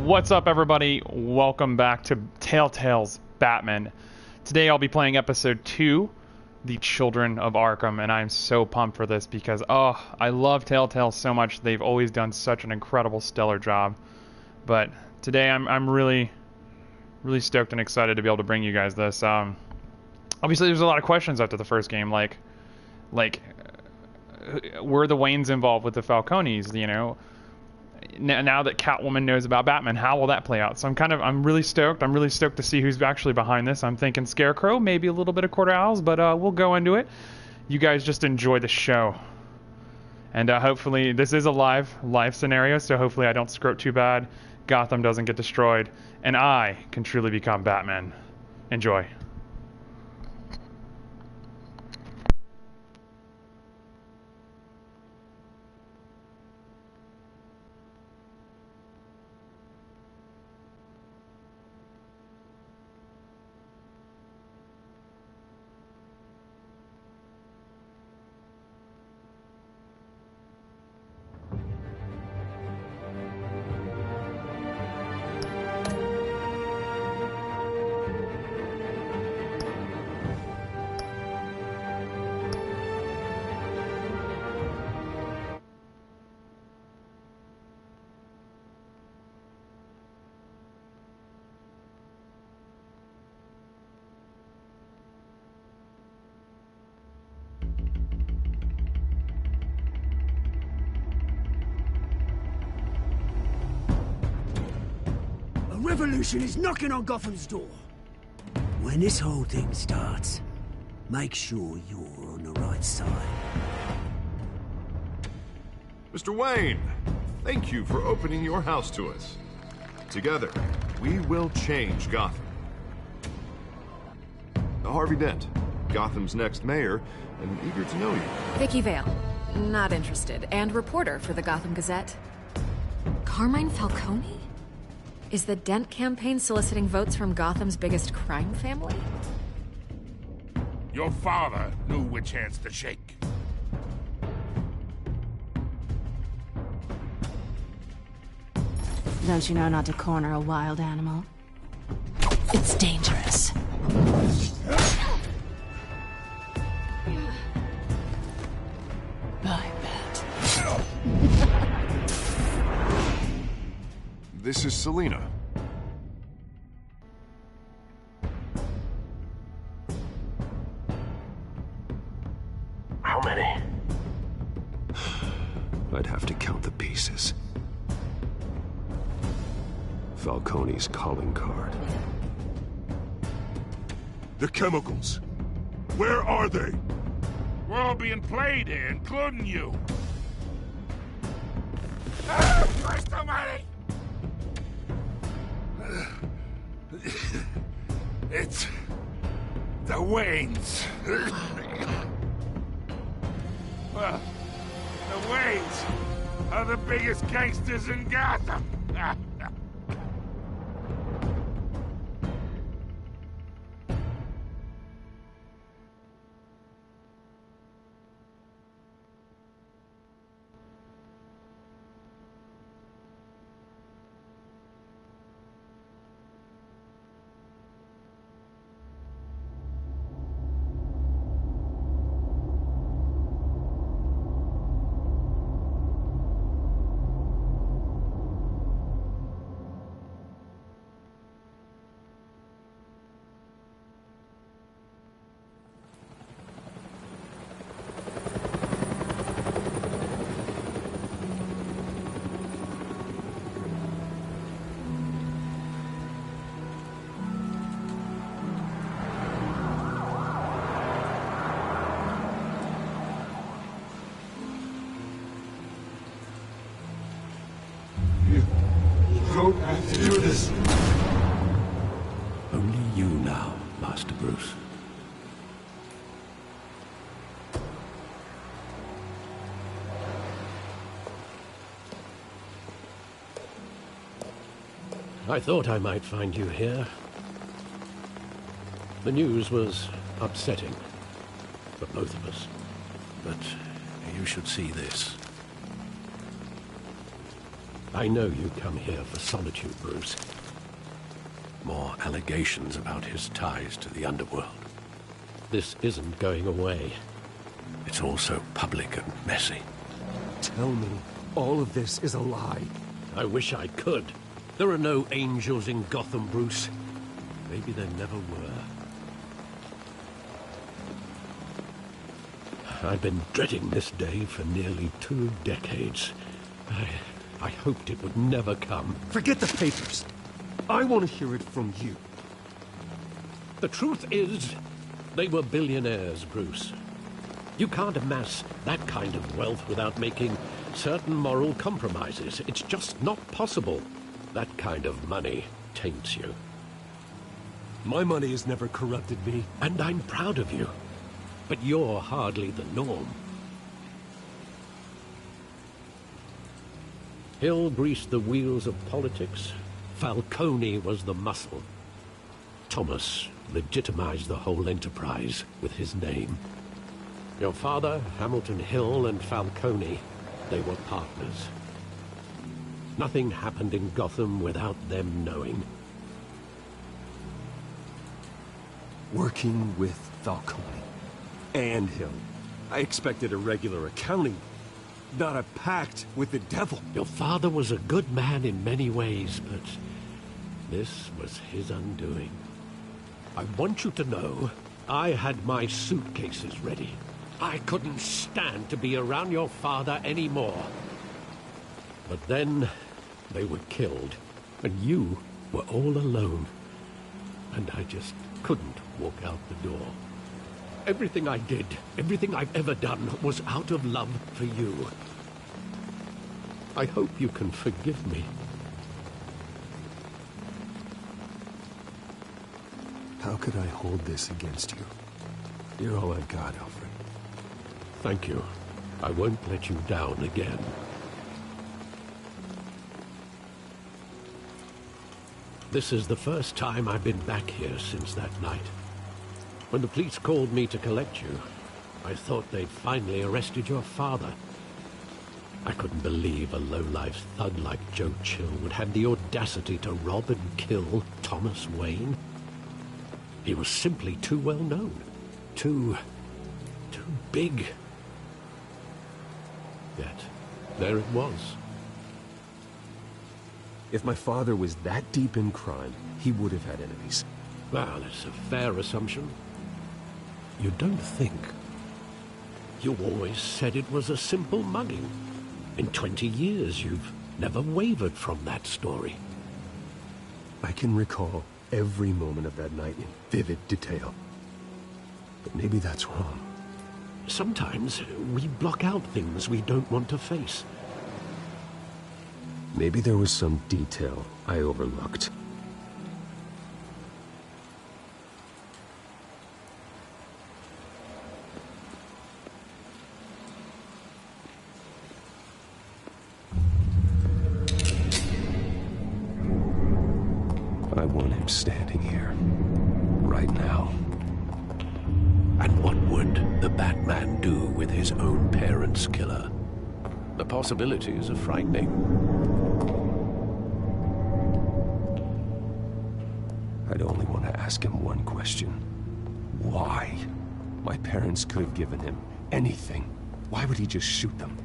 What's up, everybody? Welcome back to TellTale's Batman. Today I'll be playing episode 2, The Children of Arkham, and I'm so pumped for this because, I love TellTale so much. They've always done such an incredible, stellar job. But today I'm really stoked and excited to be able to bring you guys this. Obviously, there's a lot of questions after the first game, like, were the Waynes involved with the Falcones, you know? Now that Catwoman knows about Batman, how will that play out? So I'm really stoked. I'm really stoked to see who's actually behind this. I'm thinking Scarecrow, maybe a little bit of Court Owls, but we'll go into it. You guys just enjoy the show. And hopefully, this is a live scenario, so hopefully I don't screw it too bad, Gotham doesn't get destroyed, and I can truly become Batman. Enjoy. Revolution is knocking on Gotham's door. When this whole thing starts, make sure you're on the right side. Mr. Wayne, thank you for opening your house to us. Together, we will change Gotham. Harvey Dent, Gotham's next mayor, and eager to know you. Vicky Vale, not interested, and reporter for the Gotham Gazette. Carmine Falcone? Is the Dent campaign soliciting votes from Gotham's biggest crime family? Your father knew which hands to shake. Don't you know not to corner a wild animal? It's dangerous. I bet. This is Selina. How many? I'd have to count the pieces. Falcone's calling card. The chemicals. Where are they? We're all being played here, including you. Christ almighty! It's the Waynes. Well, the Waynes are the biggest gangsters in Gotham. Don't have to do this. Only you now, Master Bruce. I thought I might find you here. The news was upsetting for both of us. But you should see this. I know you come here for solitude, Bruce. More allegations about his ties to the underworld. This isn't going away. It's all so public and messy. Tell me, all of this is a lie. I wish I could. There are no angels in Gotham, Bruce. Maybe there never were. I've been dreading this day for nearly 2 decades. I hoped it would never come. Forget the papers. I want to hear it from you. The truth is, they were billionaires, Bruce. You can't amass that kind of wealth without making certain moral compromises. It's just not possible. That kind of money taints you. My money has never corrupted me. And I'm proud of you. But you're hardly the norm. Hill greased the wheels of politics. Falcone was the muscle. Thomas legitimized the whole enterprise with his name. Your father, Hamilton Hill, and Falcone, they were partners. Nothing happened in Gotham without them knowing. Working with Falcone and Hill. I expected a regular accounting, not a pact with the devil. Your father was a good man in many ways, but this was his undoing. I want you to know, I had my suitcases ready. I couldn't stand to be around your father anymore. But then, they were killed, and you were all alone. And I just couldn't walk out the door. Everything I did, everything I've ever done, was out of love for you. I hope you can forgive me. How could I hold this against you? You're all I've got, Alfred. Thank you. I won't let you down again. This is the first time I've been back here since that night. When the police called me to collect you, I thought they'd finally arrested your father. I couldn't believe a low-life thug like Joe Chill would have the audacity to rob and kill Thomas Wayne. He was simply too well known. Too big. Yet, there it was. If my father was that deep in crime, he would have had enemies. Well, it's a fair assumption. You don't think. You always said it was a simple mugging. In 20 years, you've never wavered from that story. I can recall every moment of that night in vivid detail. But maybe that's wrong. Sometimes we block out things we don't want to face. Maybe there was some detail I overlooked. I want him standing here, right now. And what would the Batman do with his own parents' killer? The possibilities are frightening. I'd only want to ask him one question. Why? My parents could have given him anything. Why would he just shoot them?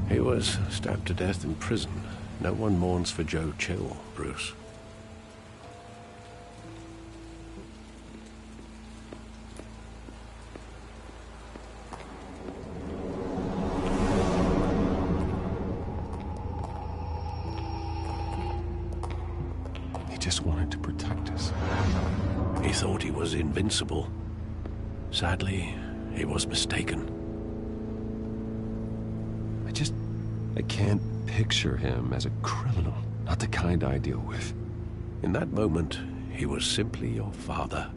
He was stabbed to death in prison. No one mourns for Joe Chill, Bruce. He just wanted to protect us. He thought he was invincible. Sadly, he was mistaken. I can't picture him as a criminal. Not the kind I deal with. In that moment, he was simply your father.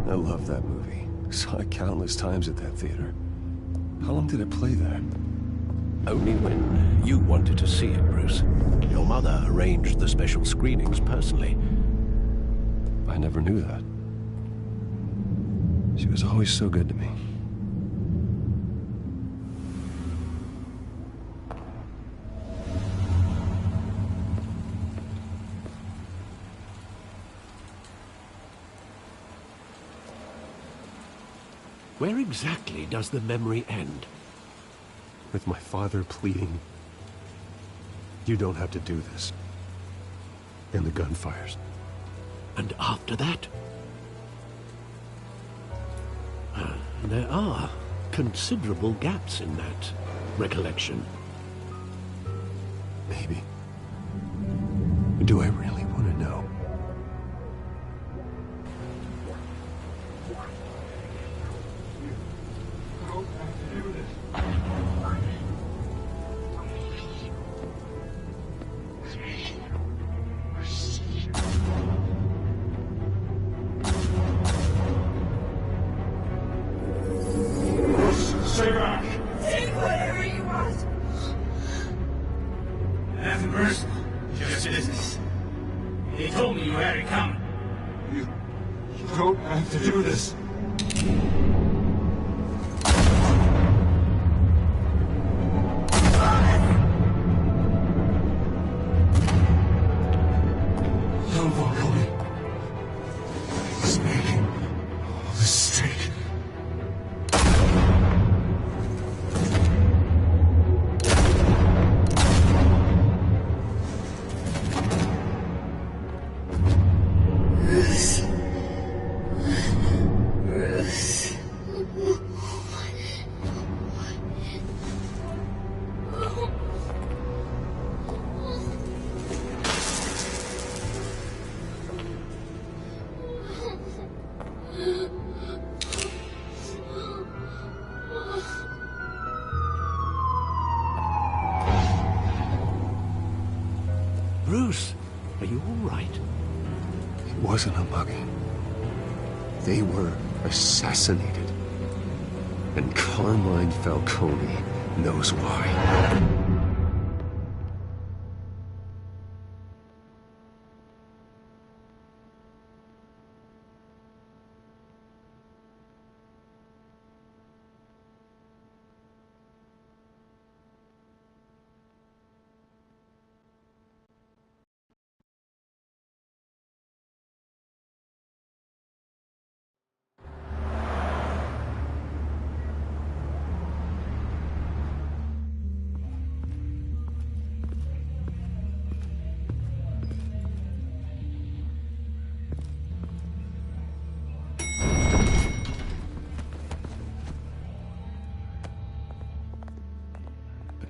I love that movie. Saw it countless times at that theater. How long did it play there? Only when you wanted to see it, Bruce. Your mother arranged the special screenings personally. I never knew that. She was always so good to me. Where exactly does the memory end? With my father pleading, "You don't have to do this." And the gunfires. And after that? There are considerable gaps in that recollection. Maybe. Do I really want to know? Stay back! Take whatever you want! Nothing personal, just business. He told me you had it coming. You don't have to do this. No, Falcone. He's making all this straight. Bruce, are you all right? It wasn't a mugging. They were assassinated. And Carmine Falcone knows why.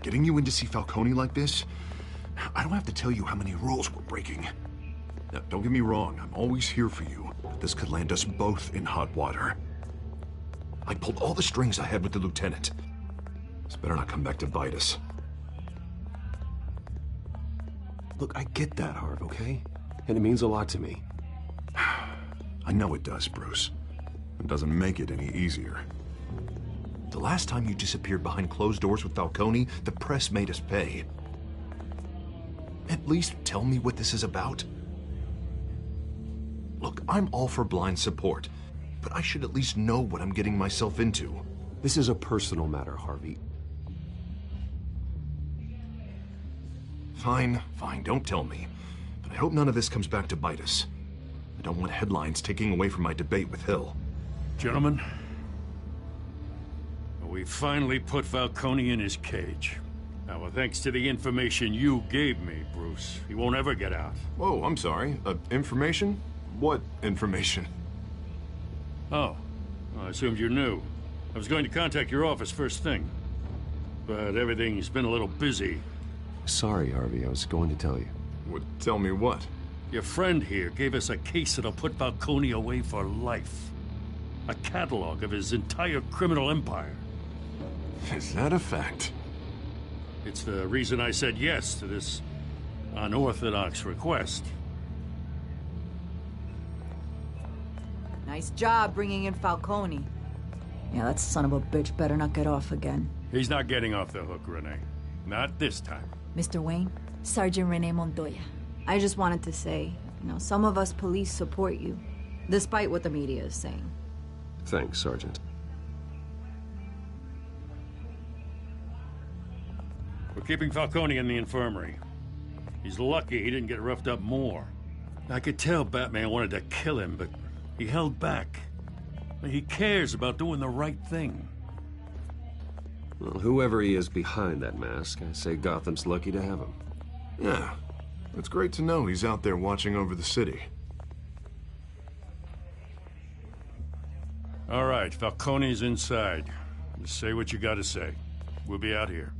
Getting you in to see Falcone like this? I don't have to tell you how many rules we're breaking. Now, don't get me wrong, I'm always here for you, but this could land us both in hot water. I pulled all the strings I had with the lieutenant. This better not come back to bite us. Look, I get that, Harv, okay? And it means a lot to me. I know it does, Bruce. It doesn't make it any easier. The last time you disappeared behind closed doors with Falcone, the press made us pay. At least tell me what this is about. Look, I'm all for blind support, but I should at least know what I'm getting myself into. This is a personal matter, Harvey. Fine, don't tell me. But I hope none of this comes back to bite us. I don't want headlines taking away from my debate with Hill. Gentlemen, we finally put Falcone in his cage. Now, thanks to the information you gave me, Bruce, he won't ever get out. Whoa, I'm sorry. Information? What information? Oh, well, I assumed you knew. I was going to contact your office first thing, but everything's been a little busy. Sorry, Harvey, I was going to tell you. Would tell me what? Your friend here gave us a case that'll put Falcone away for life. A catalog of his entire criminal empire. Is that a fact? It's the reason I said yes to this unorthodox request. Nice job bringing in Falcone. Yeah, that son of a bitch better not get off again. He's not getting off the hook, Renee. Not this time. Mr. Wayne, Sergeant Rene Montoya. I just wanted to say, some of us police support you, despite what the media is saying. Thanks, Sergeant. We're keeping Falcone in the infirmary. He's lucky he didn't get roughed up more. I could tell Batman wanted to kill him, but he held back. He cares about doing the right thing. Well, whoever he is behind that mask, I say Gotham's lucky to have him. Yeah, it's great to know he's out there watching over the city. All right, Falcone's inside. Just say what you gotta say. We'll be out here.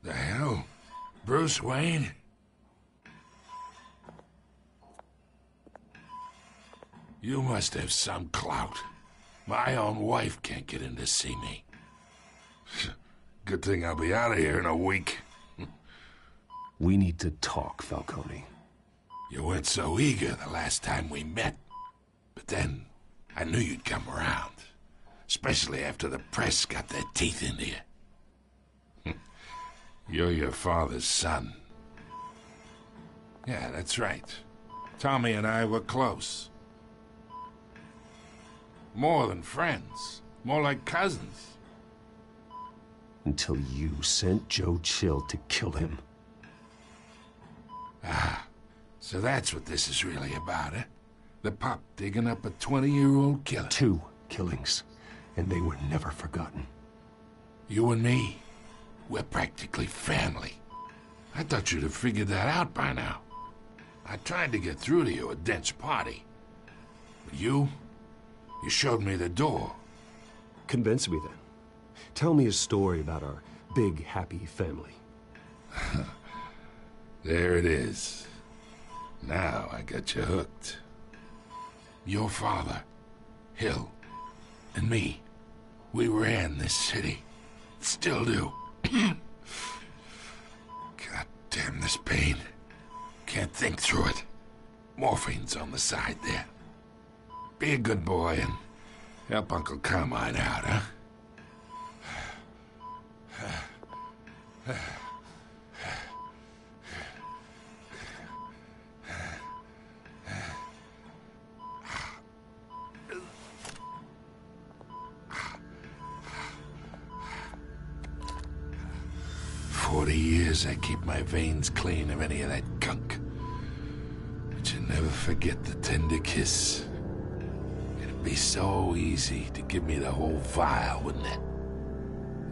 The hell? Bruce Wayne? You must have some clout. My own wife can't get in to see me. Good thing I'll be out of here in a week. We need to talk, Falcone. You weren't so eager the last time we met. But then, I knew you'd come around. Especially after the press got their teeth into you. You're your father's son. Yeah, that's right. Tommy and I were close. More than friends. More like cousins. Until you sent Joe Chill to kill him. Ah, so that's what this is really about, eh? The pup digging up a 20-year-old killer. 2 killings, and they were never forgotten. You and me, we're practically family. I thought you'd have figured that out by now. I tried to get through to you at Dent's party. But you showed me the door. Convince me then. Tell me a story about our big, happy family. There it is. Now I got you hooked. Your father, Hill, and me, we ran this city. Still do. God damn this pain. Can't think through it. Morphine's on the side there. Be a good boy and help Uncle Carmine out, huh? 40 years I keep my veins clean of any of that gunk. But you never forget the tender kiss. It'd be so easy to give me the whole vial, wouldn't it?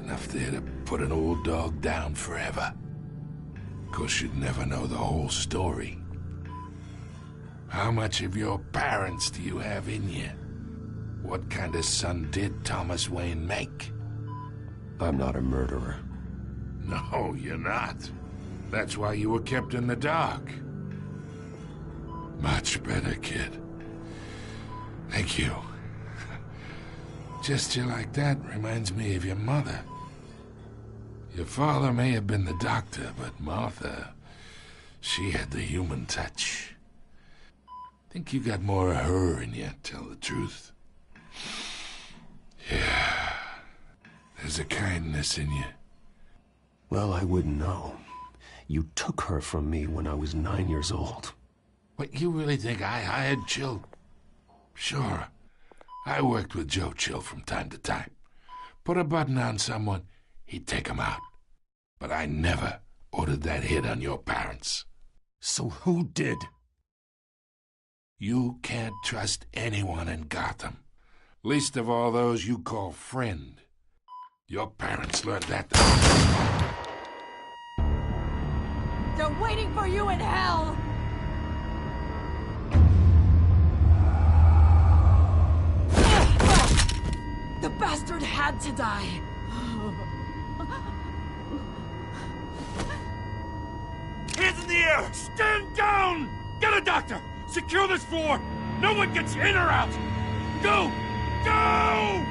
Enough there to put an old dog down forever. Of course, you'd never know the whole story. How much of your parents do you have in you? What kind of son did Thomas Wayne make? I'm not a murderer. No, you're not. That's why you were kept in the dark. Much better, kid. Thank you. Gesture like that reminds me of your mother. Your father may have been the doctor, but Martha, she had the human touch. Think you got more of her in you, tell the truth. Yeah. There's a kindness in you. Well, I wouldn't know. You took her from me when I was 9 years old. What, you really think I hired Chill? Sure. I worked with Joe Chill from time to time. Put a button on someone, he'd take him out. But I never ordered that hit on your parents. So who did? You can't trust anyone in Gotham. Least of all those you call friend. Your parents learned that. They're waiting for you in hell! The bastard had to die. here! Stand down! Get a doctor! Secure this floor! No one gets in or out! Go! Go!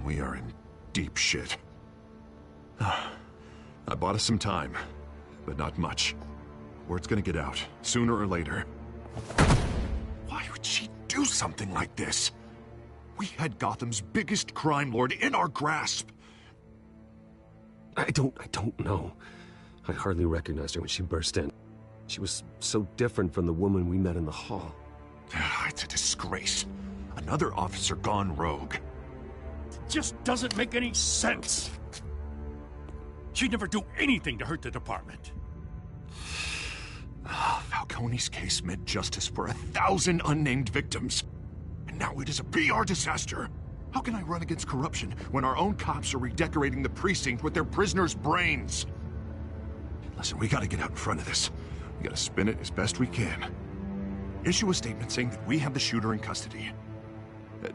We are in deep shit. I bought us some time, but not much. Word's gonna get out, sooner or later. Why would she do something like this? We had Gotham's biggest crime lord in our grasp. I don't know. I hardly recognized her when she burst in. She was so different from the woman we met in the hall. It's a disgrace. Another officer gone rogue. Just doesn't make any sense. She'd never do anything to hurt the department. Falcone's case meant justice for 1,000 unnamed victims. And now it is a PR disaster. How can I run against corruption when our own cops are redecorating the precinct with their prisoners' brains? Listen, we gotta get out in front of this. We gotta spin it as best we can. Issue a statement saying that we have the shooter in custody.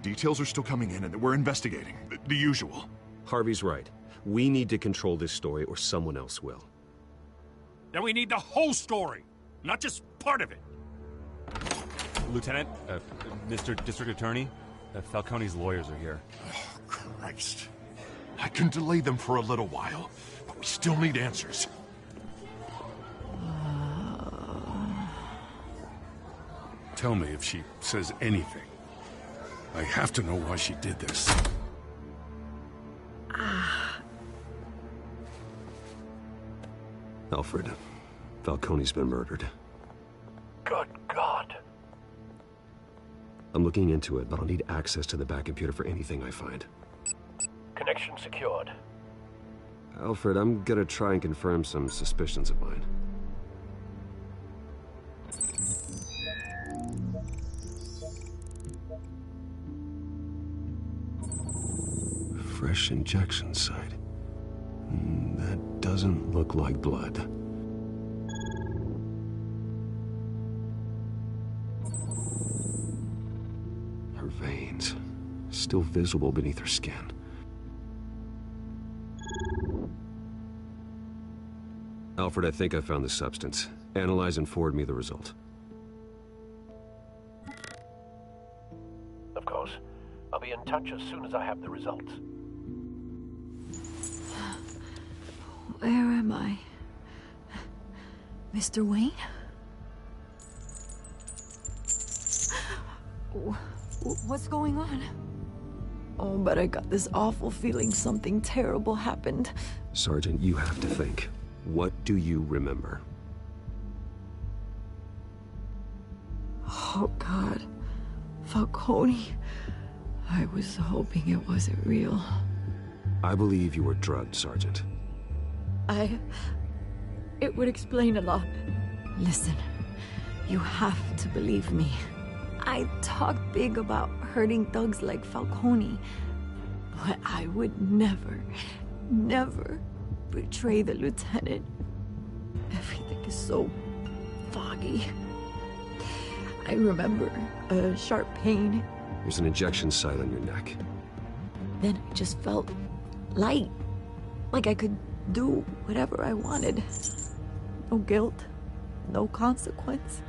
Details are still coming in and that we're investigating. The usual. Harvey's right. We need to control this story or someone else will. Then we need the whole story, not just part of it. Lieutenant, Mr. District Attorney, Falcone's lawyers are here. Oh, Christ. I can delay them for a little while, but we still need answers. Tell me if she says anything. I have to know why she did this. Alfred, Falcone's been murdered. Good God. I'm looking into it, but I'll need access to the back computer for anything I find. Connection secured. Alfred, I'm gonna try and confirm some suspicions of mine. Fresh injection site. That doesn't look like blood. Her veins, still visible beneath her skin. Alfred, I think I found the substance. Analyze and forward me the result. Of course. I'll be in touch as soon as I have the results. Where am I? Mr. Wayne? What's going on? Oh, but I got this awful feeling something terrible happened. Sergeant, you have to think. What do you remember? Oh, God. Falcone. I was hoping it wasn't real. I believe you were drugged, Sergeant. It would explain a lot. Listen, you have to believe me. I talk big about hurting thugs like Falcone, but I would never, never betray the lieutenant. Everything is so foggy. I remember a sharp pain. There's an injection site on your neck. Then I just felt light, like I could do whatever I wanted. No guilt, no consequence.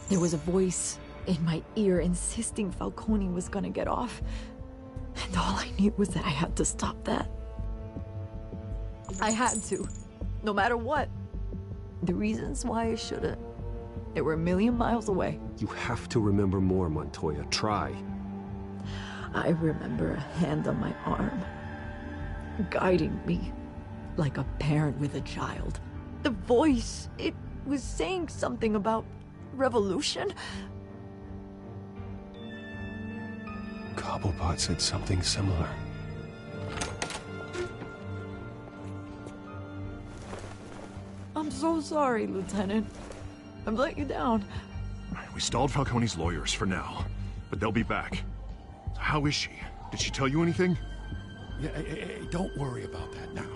There was a voice in my ear insisting Falcone was gonna get off. And all I knew was that I had to stop that. I had to, no matter what. The reasons why I shouldn't, they were a million miles away. You have to remember more, Montoya. Try. I remember a hand on my arm, guiding me like a parent with a child. The voice, it was saying something about revolution. Cobblepot said something similar. I'm so sorry, Lieutenant. I've let you down. We stalled Falcone's lawyers for now, but they'll be back. How is she? Did she tell you anything? Yeah, hey, don't worry about that now.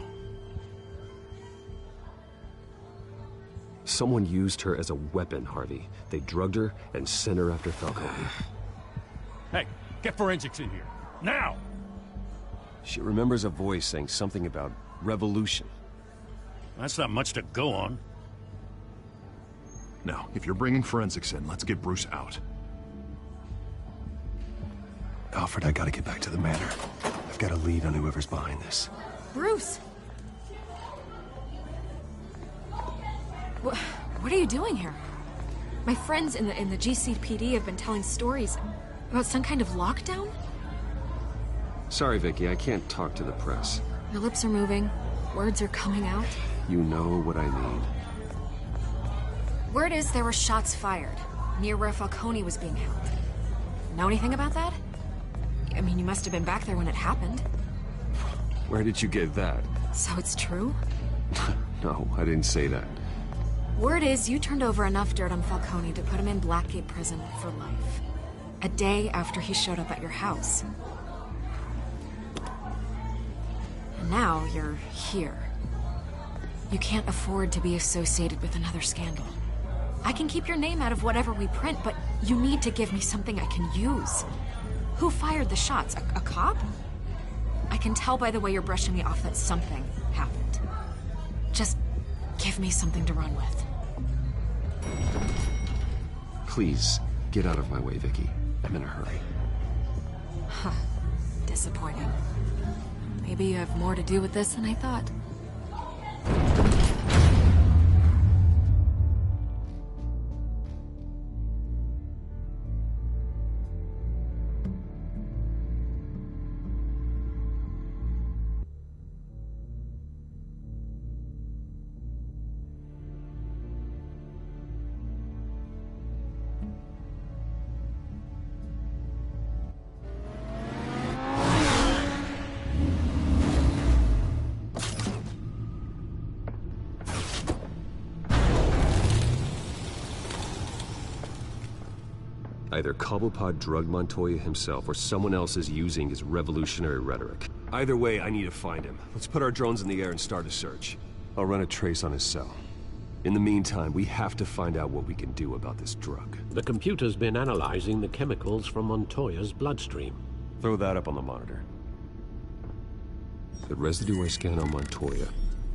Someone used her as a weapon, Harvey. They drugged her and sent her after Falcone. Hey, get forensics in here. Now! She remembers a voice saying something about revolution. That's not much to go on. Now, if you're bringing forensics in, let's get Bruce out. Alfred, I gotta get back to the manor. I've got a lead on whoever's behind this. Bruce! What are you doing here? My friends in the GCPD have been telling stories about some kind of lockdown? Sorry, Vicky, I can't talk to the press. Your lips are moving. Words are coming out. You know what I mean. Word is there were shots fired near where Falcone was being held. Know anything about that? I mean, you must have been back there when it happened. Where did you get that? So it's true? No, I didn't say that. Word is you turned over enough dirt on Falcone to put him in Blackgate Prison for life. A day after he showed up at your house. And now you're here. You can't afford to be associated with another scandal. I can keep your name out of whatever we print, but you need to give me something I can use. Who fired the shots? A cop? I can tell by the way you're brushing me off that something happened. Just give me something to run with. Please, get out of my way, Vicky. I'm in a hurry. Huh. Disappointing. Maybe you have more to do with this than I thought. Either Cobblepot drugged Montoya himself, or someone else is using his revolutionary rhetoric. Either way, I need to find him. Let's put our drones in the air and start a search. I'll run a trace on his cell. In the meantime, we have to find out what we can do about this drug. The computer's been analyzing the chemicals from Montoya's bloodstream. Throw that up on the monitor. The residue I scanned on Montoya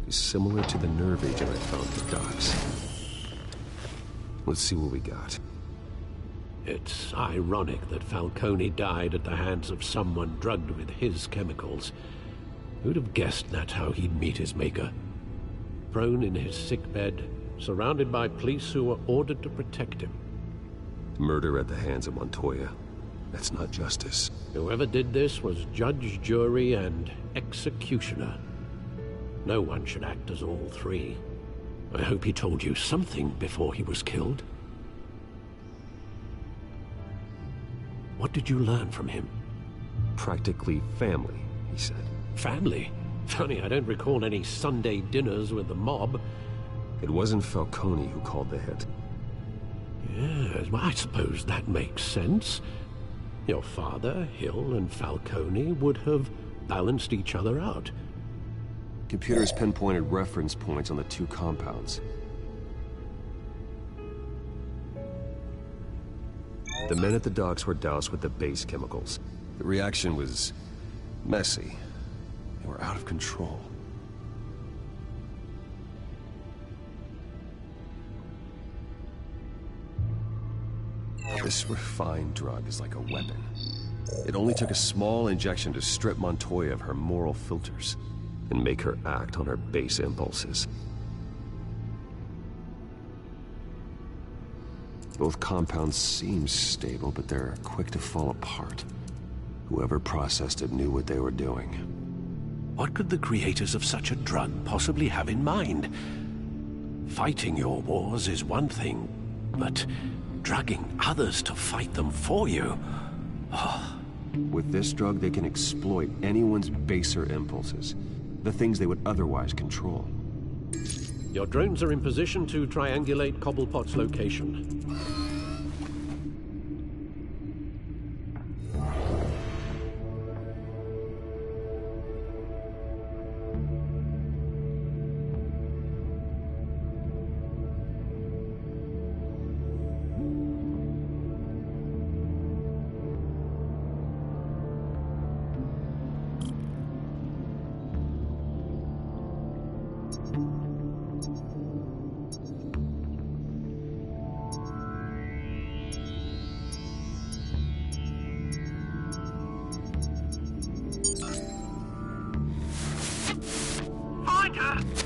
is similar to the nerve agent I found at the docks. Let's see what we got. It's ironic that Falcone died at the hands of someone drugged with his chemicals. Who'd have guessed that's how he'd meet his maker? Prone in his sickbed, surrounded by police who were ordered to protect him. Murder at the hands of Montoya. That's not justice. Whoever did this was judge, jury, and executioner. No one should act as all three. I hope he told you something before he was killed. What did you learn from him? Practically family, he said. Family? Funny, I don't recall any Sunday dinners with the mob. It wasn't Falcone who called the hit. Yes, well, I suppose that makes sense. Your father, Hill, and Falcone would have balanced each other out. Computers pinpointed reference points on the two compounds. The men at the docks were doused with the base chemicals. The reaction was messy. They were out of control. This refined drug is like a weapon. It only took a small injection to strip Montoya of her moral filters and make her act on her base impulses. Both compounds seem stable, but they're quick to fall apart. Whoever processed it knew what they were doing. What could the creators of such a drug possibly have in mind? Fighting your wars is one thing, but drugging others to fight them for you? Oh. With this drug, they can exploit anyone's baser impulses, the things they would otherwise control. Your drones are in position to triangulate Cobblepot's location.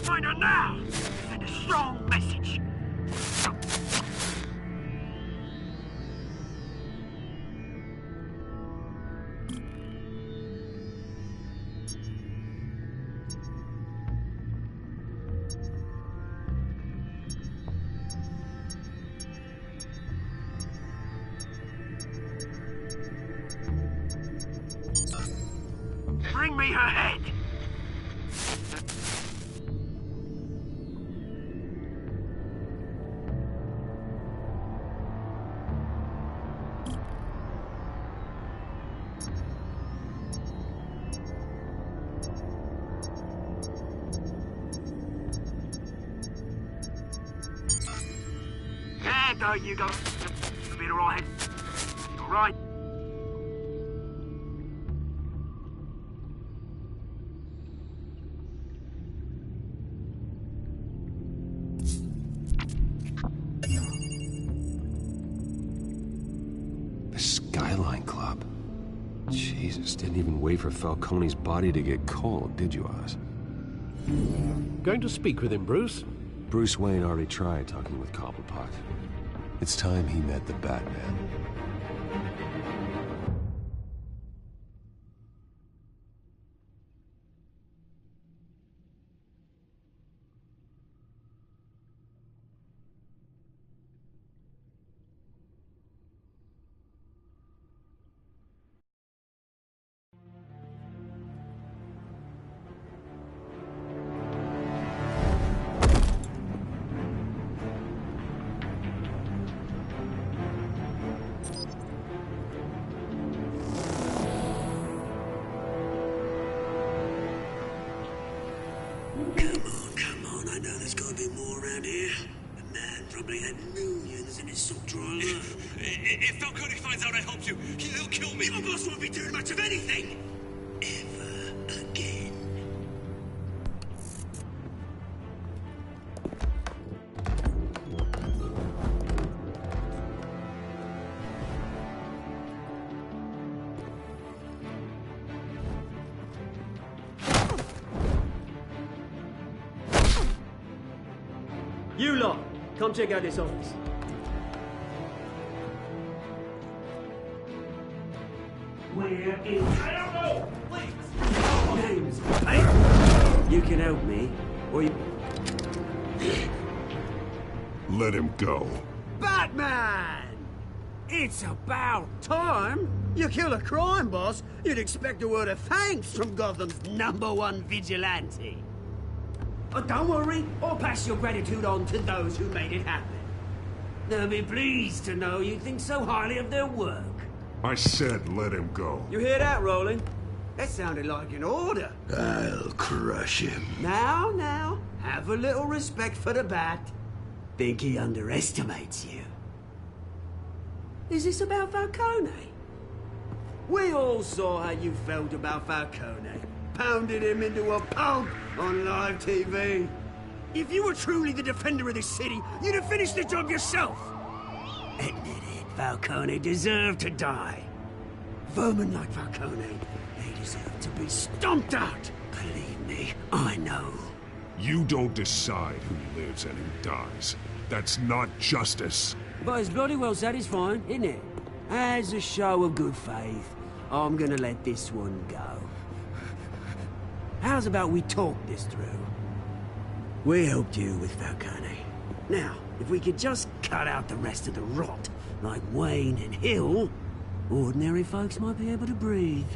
Find her now! Send a strong message! Bring me her head! There you go. Be alright. Alright. The Skyline Club. Jesus, didn't even wait for Falcone's body to get cold, did you, Oz? Going to speak with him, Bruce? Bruce Wayne already tried talking with Cobblepot. It's time he met the Batman. Come on, I know there's gotta be more around here. The man probably had millions in his sock drawer. If Falcone finds out I helped you, he'll kill me. Your boss won't be doing much of anything! Ever again. You lot, come check out this office. Where is... I don't know! Please! James, hey! You can help me, or you... Let him go. Batman! It's about time! You kill a crime boss, you'd expect a word of thanks from Gotham's #1 vigilante. Oh, don't worry, I'll pass your gratitude on to those who made it happen. They'll be pleased to know you think so highly of their work. I said let him go. You hear that, Roland? That sounded like an order. I'll crush him. Now, have a little respect for the Bat. Think he underestimates you. Is this about Falcone? We all saw how you felt about Falcone. Pounded him into a pulp on live TV. If you were truly the defender of this city, you'd have finished the job yourself. Admit it, Falcone deserved to die. Vermin like Falcone, they deserve to be stomped out. Believe me, I know. You don't decide who lives and who dies. That's not justice. But it's bloody well satisfying, isn't it? As a show of good faith, I'm gonna let this one go. How's about we talk this through? We helped you with Falcone. Now, if we could just cut out the rest of the rot, like Wayne and Hill, ordinary folks might be able to breathe.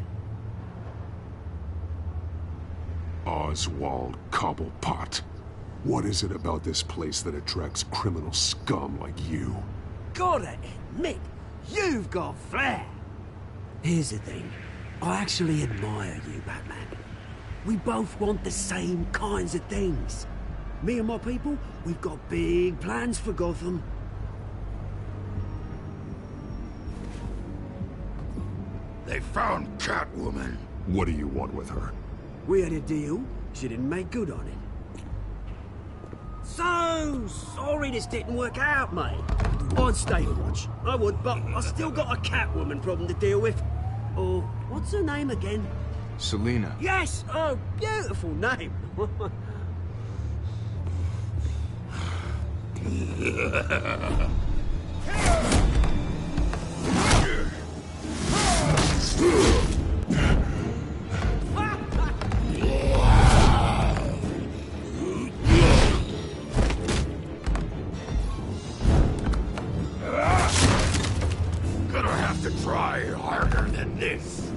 Oswald Cobblepot. What is it about this place that attracts criminal scum like you? Gotta admit, you've got flair. Here's the thing. I actually admire you, Batman. We both want the same kinds of things. Me and my people, we've got big plans for Gotham. They found Catwoman. What do you want with her? We had a deal. She didn't make good on it. So sorry this didn't work out, mate. I'd stay watch. I would, but I still got a Catwoman problem to deal with. Oh, what's her name again? Selina. Yes! Oh, beautiful name. Gonna have to try harder than this.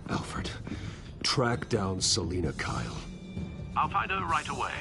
Alfred, track down Selina Kyle. I'll find her right away.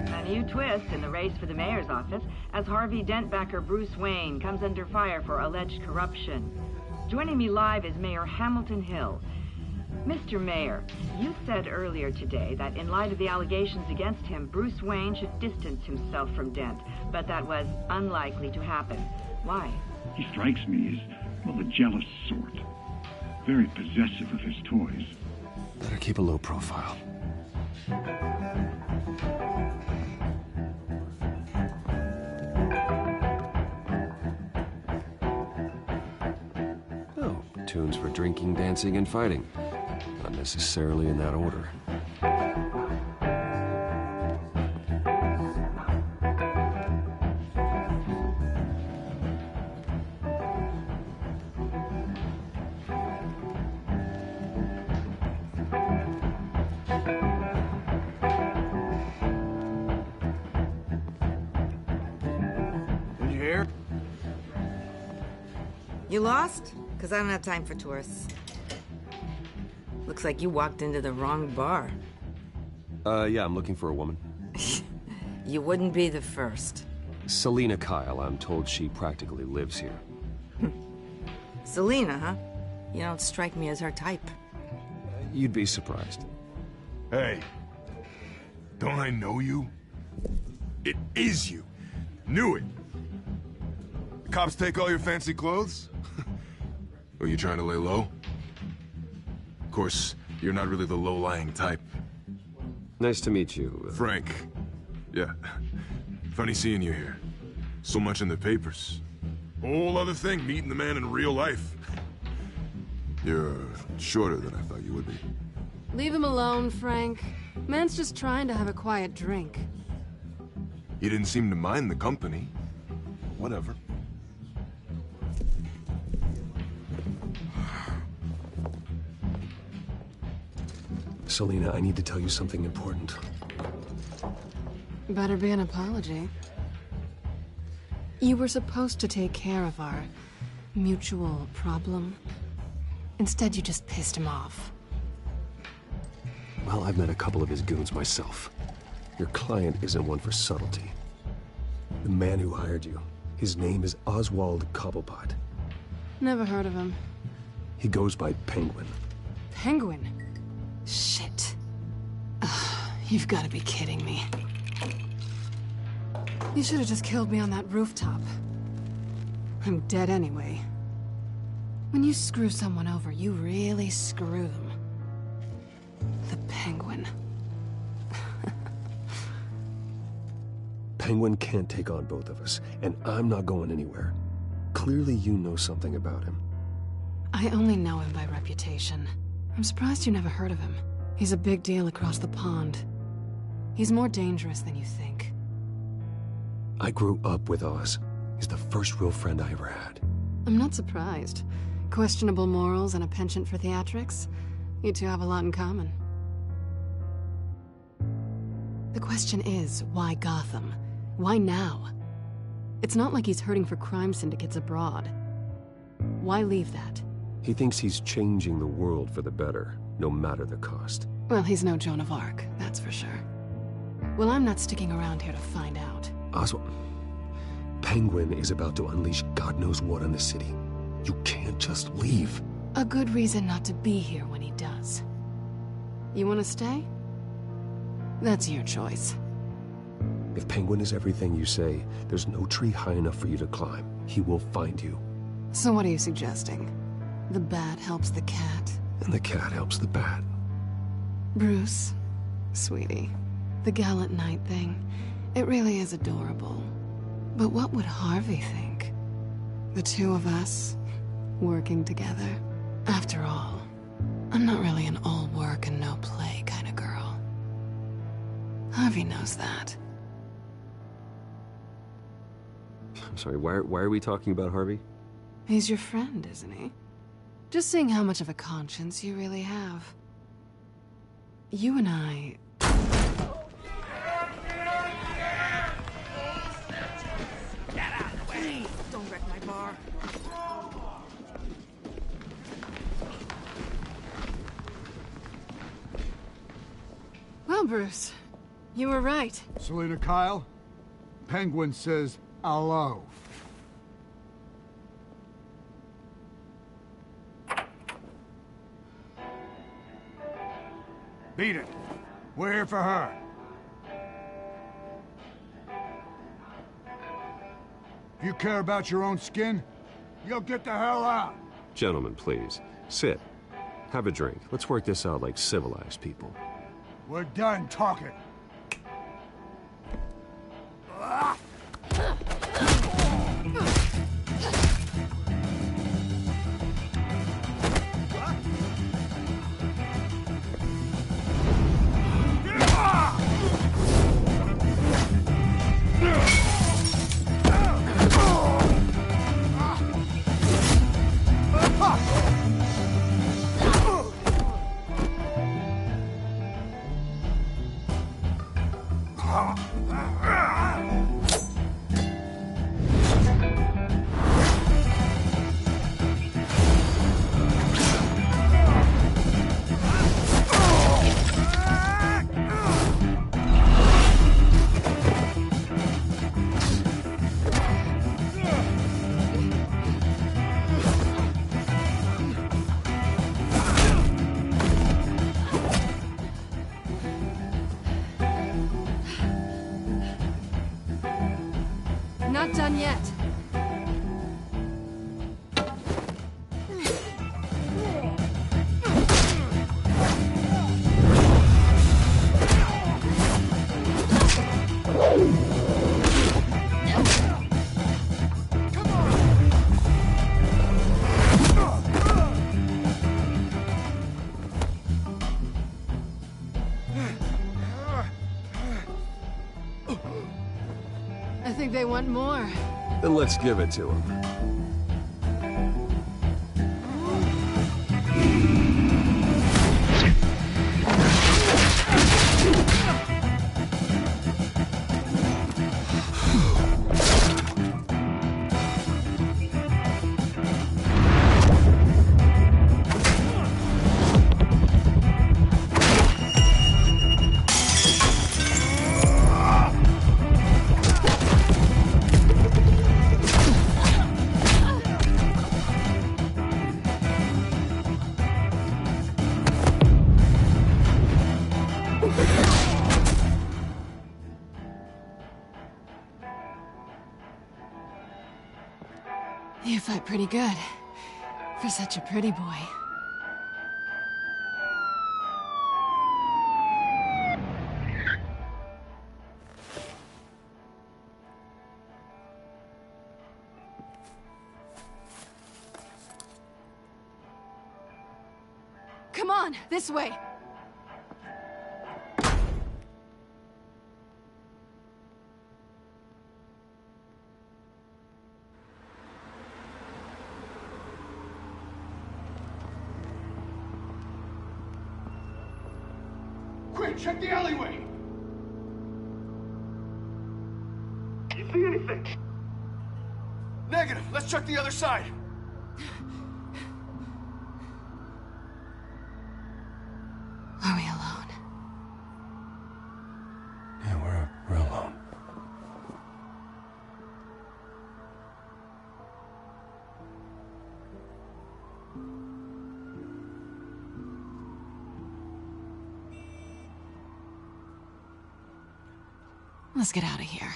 A new twist in the race for the mayor's office as Harvey Dent backer Bruce Wayne comes under fire for alleged corruption. Joining me live is Mayor Hamilton Hill. Mr. Mayor, you said earlier today that in light of the allegations against him, Bruce Wayne should distance himself from Dent, but that was unlikely to happen. Why? He strikes me as, well, the jealous sort. Very possessive of his toys. Better keep a low profile. Oh, tunes for drinking, dancing, and fighting. Not necessarily in that order. You lost? Because I don't have time for tourists. Looks like you walked into the wrong bar. Yeah, I'm looking for a woman. You wouldn't be the first. Selina Kyle, I'm told she practically lives here. Selina, huh? You don't strike me as her type. You'd be surprised. Hey, don't I know you? It is you. Knew it. The cops take all your fancy clothes? Are you trying to lay low? Of course, you're not really the low-lying type. Nice to meet you. Frank. Yeah. Funny seeing you here. So much in the papers. Whole other thing, meeting the man in real life. You're shorter than I thought you would be. Leave him alone, Frank. Man's just trying to have a quiet drink. You didn't seem to mind the company. Whatever. Selina, I need to tell you something important. Better be an apology. You were supposed to take care of our mutual problem. Instead, you just pissed him off. Well, I've met a couple of his goons myself. Your client isn't one for subtlety. The man who hired you, his name is Oswald Cobblepot. Never heard of him. He goes by Penguin. Penguin? Shit. Ugh, you've got to be kidding me. You should have just killed me on that rooftop. I'm dead anyway. When you screw someone over, you really screw them. The Penguin. Penguin can't take on both of us, and I'm not going anywhere. Clearly you know something about him. I only know him by reputation. I'm surprised you never heard of him. He's a big deal across the pond. He's more dangerous than you think. I grew up with Oz. He's the first real friend I ever had. I'm not surprised. Questionable morals and a penchant for theatrics. You two have a lot in common. The question is, why Gotham? Why now? It's not like he's hurting for crime syndicates abroad. Why leave that? He thinks he's changing the world for the better, no matter the cost. Well, he's no Joan of Arc, that's for sure. Well, I'm not sticking around here to find out. Oswald, Penguin is about to unleash God knows what on the city. You can't just leave. A good reason not to be here when he does. You want to stay? That's your choice. If Penguin is everything you say, there's no tree high enough for you to climb. He will find you. So what are you suggesting? The bat helps the cat. And the cat helps the bat. Bruce, sweetie, the gallant knight thing, it really is adorable. But what would Harvey think? The two of us, working together. After all, I'm not really an all work and no play kind of girl. Harvey knows that. I'm sorry, why are we talking about Harvey? He's your friend, isn't he? Just seeing how much of a conscience you really have. You and I... Get out of the way! Don't wreck my bar. Well, Bruce, you were right. Selina Kyle, Penguin says hello. Beat it. We're here for her. If you care about your own skin, you'll get the hell out. Gentlemen, please. Sit. Have a drink. Let's work this out like civilized people. We're done talking. want more. Then let's give it to him. You fight pretty good. For such a pretty boy. Come on, this way. Quick, check the alleyway! You see anything? Negative. Let's check the other side. Are we alone? Yeah, we're alone. Let's get out of here.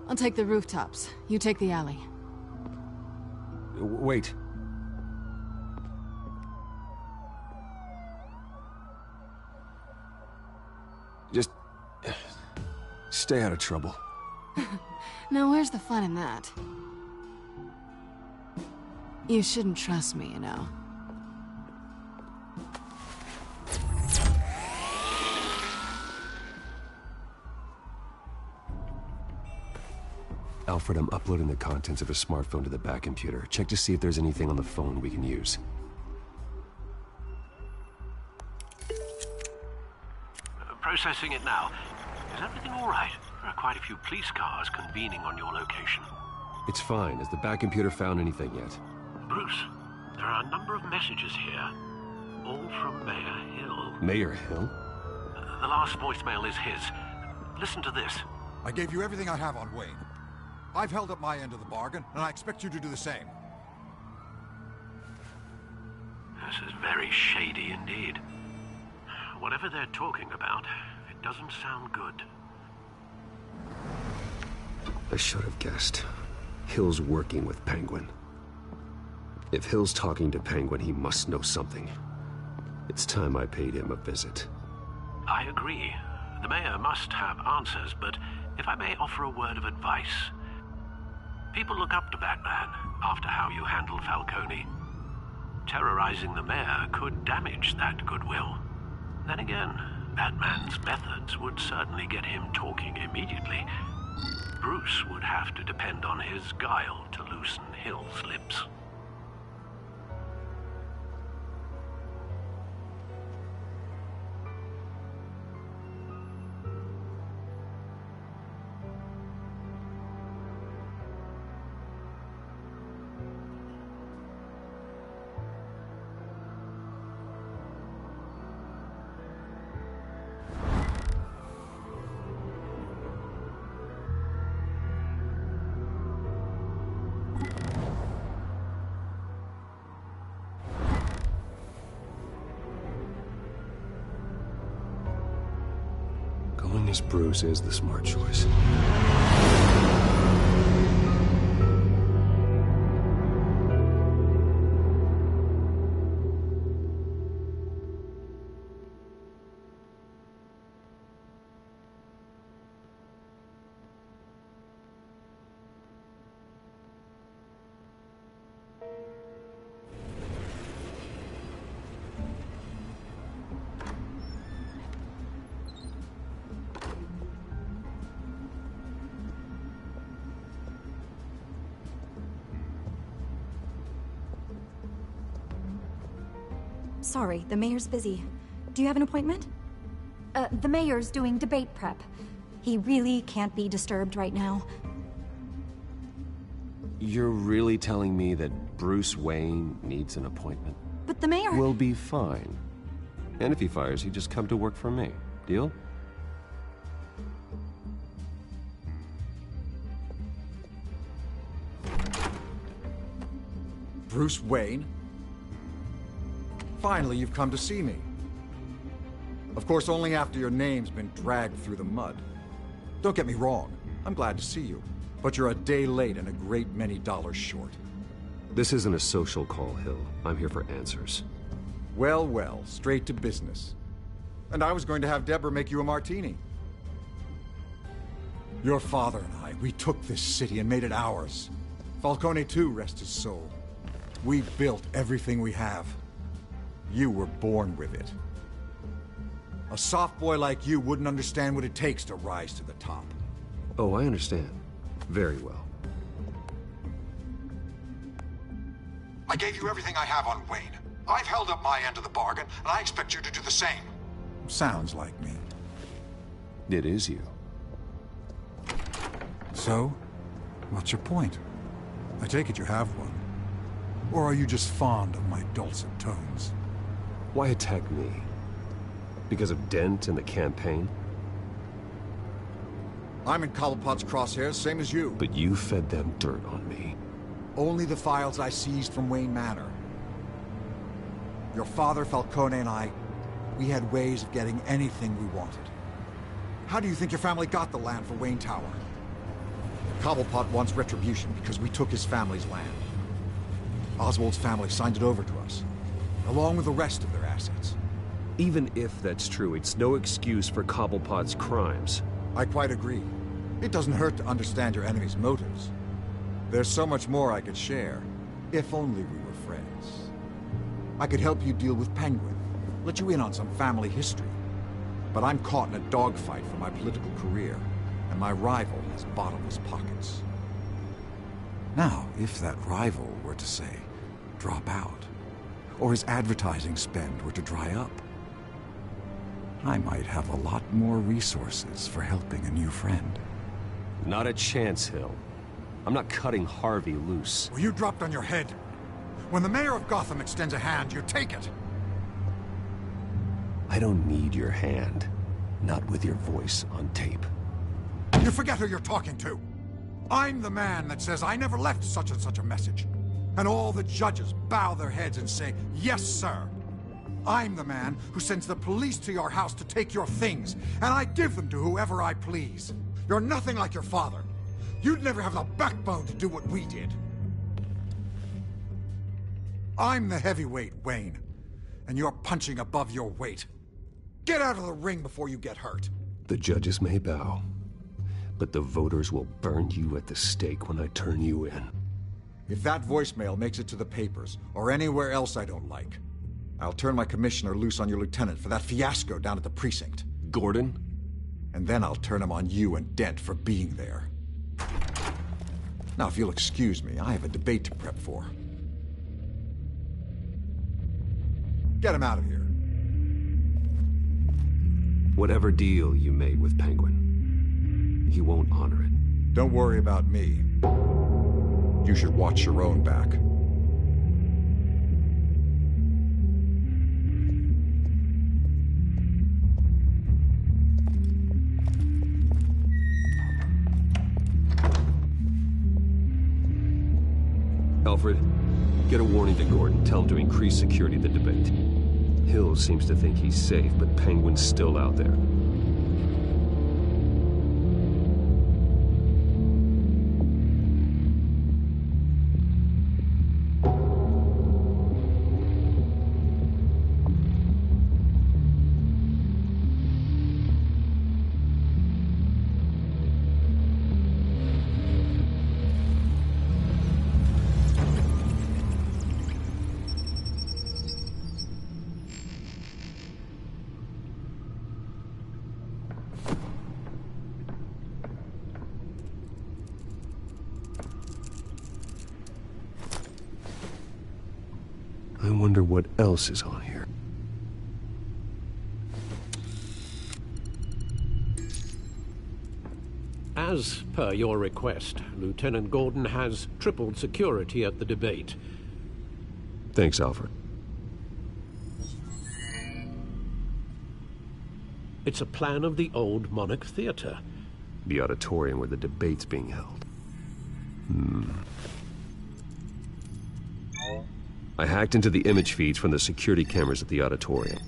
I'll take the rooftops. You take the alley. Wait. Just stay out of trouble. Now where's the fun in that? You shouldn't trust me, you know. Alfred, I'm uploading the contents of a smartphone to the back computer. Check to see if there's anything on the phone we can use. Processing it now. Is everything all right? There are quite a few police cars convening on your location. It's fine. Has the back computer found anything yet? Bruce, there are a number of messages here, all from Mayor Hill. Mayor Hill? The last voicemail is his. Listen to this. I gave you everything I have on Wayne. I've held up my end of the bargain, and I expect you to do the same. This is very shady indeed. Whatever they're talking about, it doesn't sound good. I should have guessed. Hill's working with Penguin. If Hill's talking to Penguin, he must know something. It's time I paid him a visit. I agree. The mayor must have answers, but if I may offer a word of advice. People look up to Batman after how you handled Falcone. Terrorizing the mayor could damage that goodwill. Then again, Batman's methods would certainly get him talking immediately. Bruce would have to depend on his guile to loosen Hill's lips. Going as Bruce is the smart choice. sorry, the mayor's busy. Do you have an appointment? The mayor's doing debate prep. He really can't be disturbed right now. You're really telling me that Bruce Wayne needs an appointment? But the mayor... We'll be fine. And if he fires, you just come to work for me. Deal? Bruce Wayne? Finally, you've come to see me. Of course, only after your name's been dragged through the mud. Don't get me wrong, I'm glad to see you. But you're a day late and a great many dollars short. This isn't a social call, Hill. I'm here for answers. Well, well, straight to business. And I was going to have Deborah make you a martini. Your father and I, we took this city and made it ours. Falcone too, rest his soul. We built everything we have. You were born with it. A soft boy like you wouldn't understand what it takes to rise to the top. Oh, I understand. Very well. I gave you everything I have on Wayne. I've held up my end of the bargain, and I expect you to do the same. Sounds like me. It is you. So, what's your point? I take it you have one. Or are you just fond of my dulcet tones? Why attack me? Because of Dent and the campaign? I'm in Cobblepot's crosshairs, same as you. But you fed them dirt on me. Only the files I seized from Wayne Manor. Your father, Falcone, and I, we had ways of getting anything we wanted. How do you think your family got the land for Wayne Tower? Cobblepot wants retribution because we took his family's land. Oswald's family signed it over to us, along with the rest of their assets. Even if that's true, it's no excuse for Cobblepot's crimes. I quite agree. It doesn't hurt to understand your enemy's motives. There's so much more I could share, if only we were friends. I could help you deal with Penguin, let you in on some family history. But I'm caught in a dogfight for my political career, and my rival has bottomless pockets. Now, if that rival were to say, drop out, or his advertising spend were to dry up, I might have a lot more resources for helping a new friend. Not a chance, Hill. I'm not cutting Harvey loose. Well, you dropped on your head. When the mayor of Gotham extends a hand, you take it. I don't need your hand. Not with your voice on tape. You forget who you're talking to. I'm the man that says I never left such and such a message. And all the judges bow their heads and say, yes, sir. I'm the man who sends the police to your house to take your things, and I give them to whoever I please. You're nothing like your father. You'd never have the backbone to do what we did. I'm the heavyweight, Wayne, and you're punching above your weight. Get out of the ring before you get hurt. The judges may bow, but the voters will burn you at the stake when I turn you in. If that voicemail makes it to the papers, or anywhere else I don't like, I'll turn my commissioner loose on your lieutenant for that fiasco down at the precinct. Gordon? And then I'll turn him on you and Dent for being there. Now, if you'll excuse me, I have a debate to prep for. Get him out of here. Whatever deal you made with Penguin, he won't honor it. Don't worry about me. You should watch your own back. Alfred, get a warning to Gordon. Tell him to increase security at the debate. Hill seems to think he's safe, but Penguin's still out there. wonder what else is on here. As per your request, Lieutenant Gordon has tripled security at the debate. Thanks, Alfred. It's a plan of the old Monarch Theater. The auditorium where the debate's being held. I hacked into the image feeds from the security cameras at the auditorium.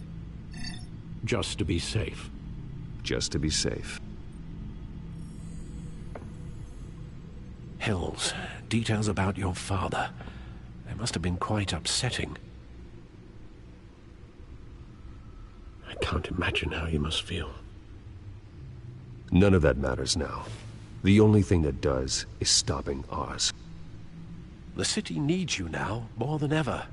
Just to be safe. Just to be safe. Hills, details about your father. They must have been quite upsetting. I can't imagine how you must feel. None of that matters now. The only thing that does is stopping Oz. The city needs you now, more than ever.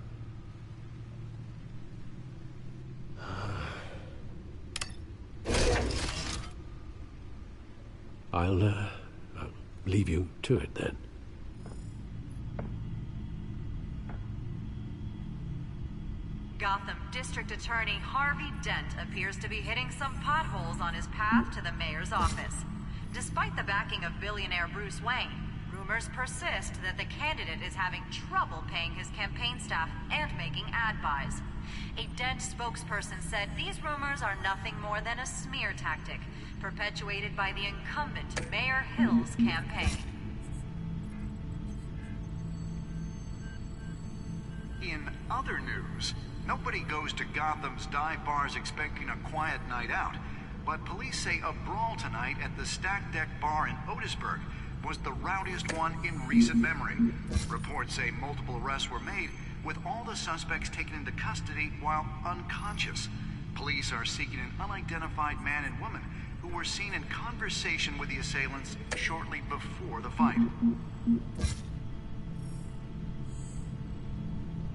I'll leave you to it then. Gotham District Attorney Harvey Dent appears to be hitting some potholes on his path to the mayor's office. Despite the backing of billionaire Bruce Wayne, rumors persist that the candidate is having trouble paying his campaign staff and making ad buys. A Dent spokesperson said these rumors are nothing more than a smear tactic, perpetuated by the incumbent Mayor Hill's campaign. In other news, nobody goes to Gotham's dive bars expecting a quiet night out, but police say a brawl tonight at the Stack Deck Bar in Otisburg was the rowdiest one in recent memory. Reports say multiple arrests were made, with all the suspects taken into custody while unconscious. Police are seeking an unidentified man and woman who were seen in conversation with the assailants shortly before the fight.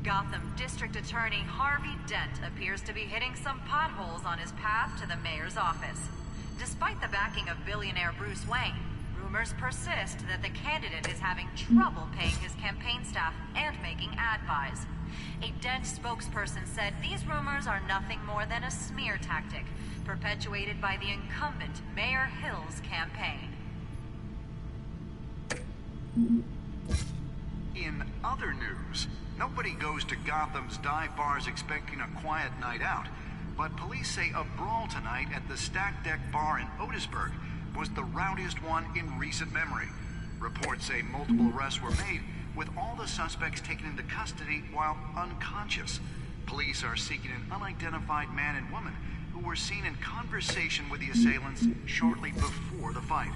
Gotham District Attorney Harvey Dent appears to be hitting some potholes on his path to the mayor's office. Despite the backing of billionaire Bruce Wayne, rumors persist that the candidate is having trouble paying his campaign staff and making ad buys. A Dent spokesperson said these rumors are nothing more than a smear tactic, perpetuated by the incumbent Mayor Hill's campaign. In other news, nobody goes to Gotham's dive bars expecting a quiet night out, but police say a brawl tonight at the Stack Deck Bar in Otisburg was the rowdiest one in recent memory. Reports say multiple arrests were made, with all the suspects taken into custody while unconscious. Police are seeking an unidentified man and woman who were seen in conversation with the assailants shortly before the fight.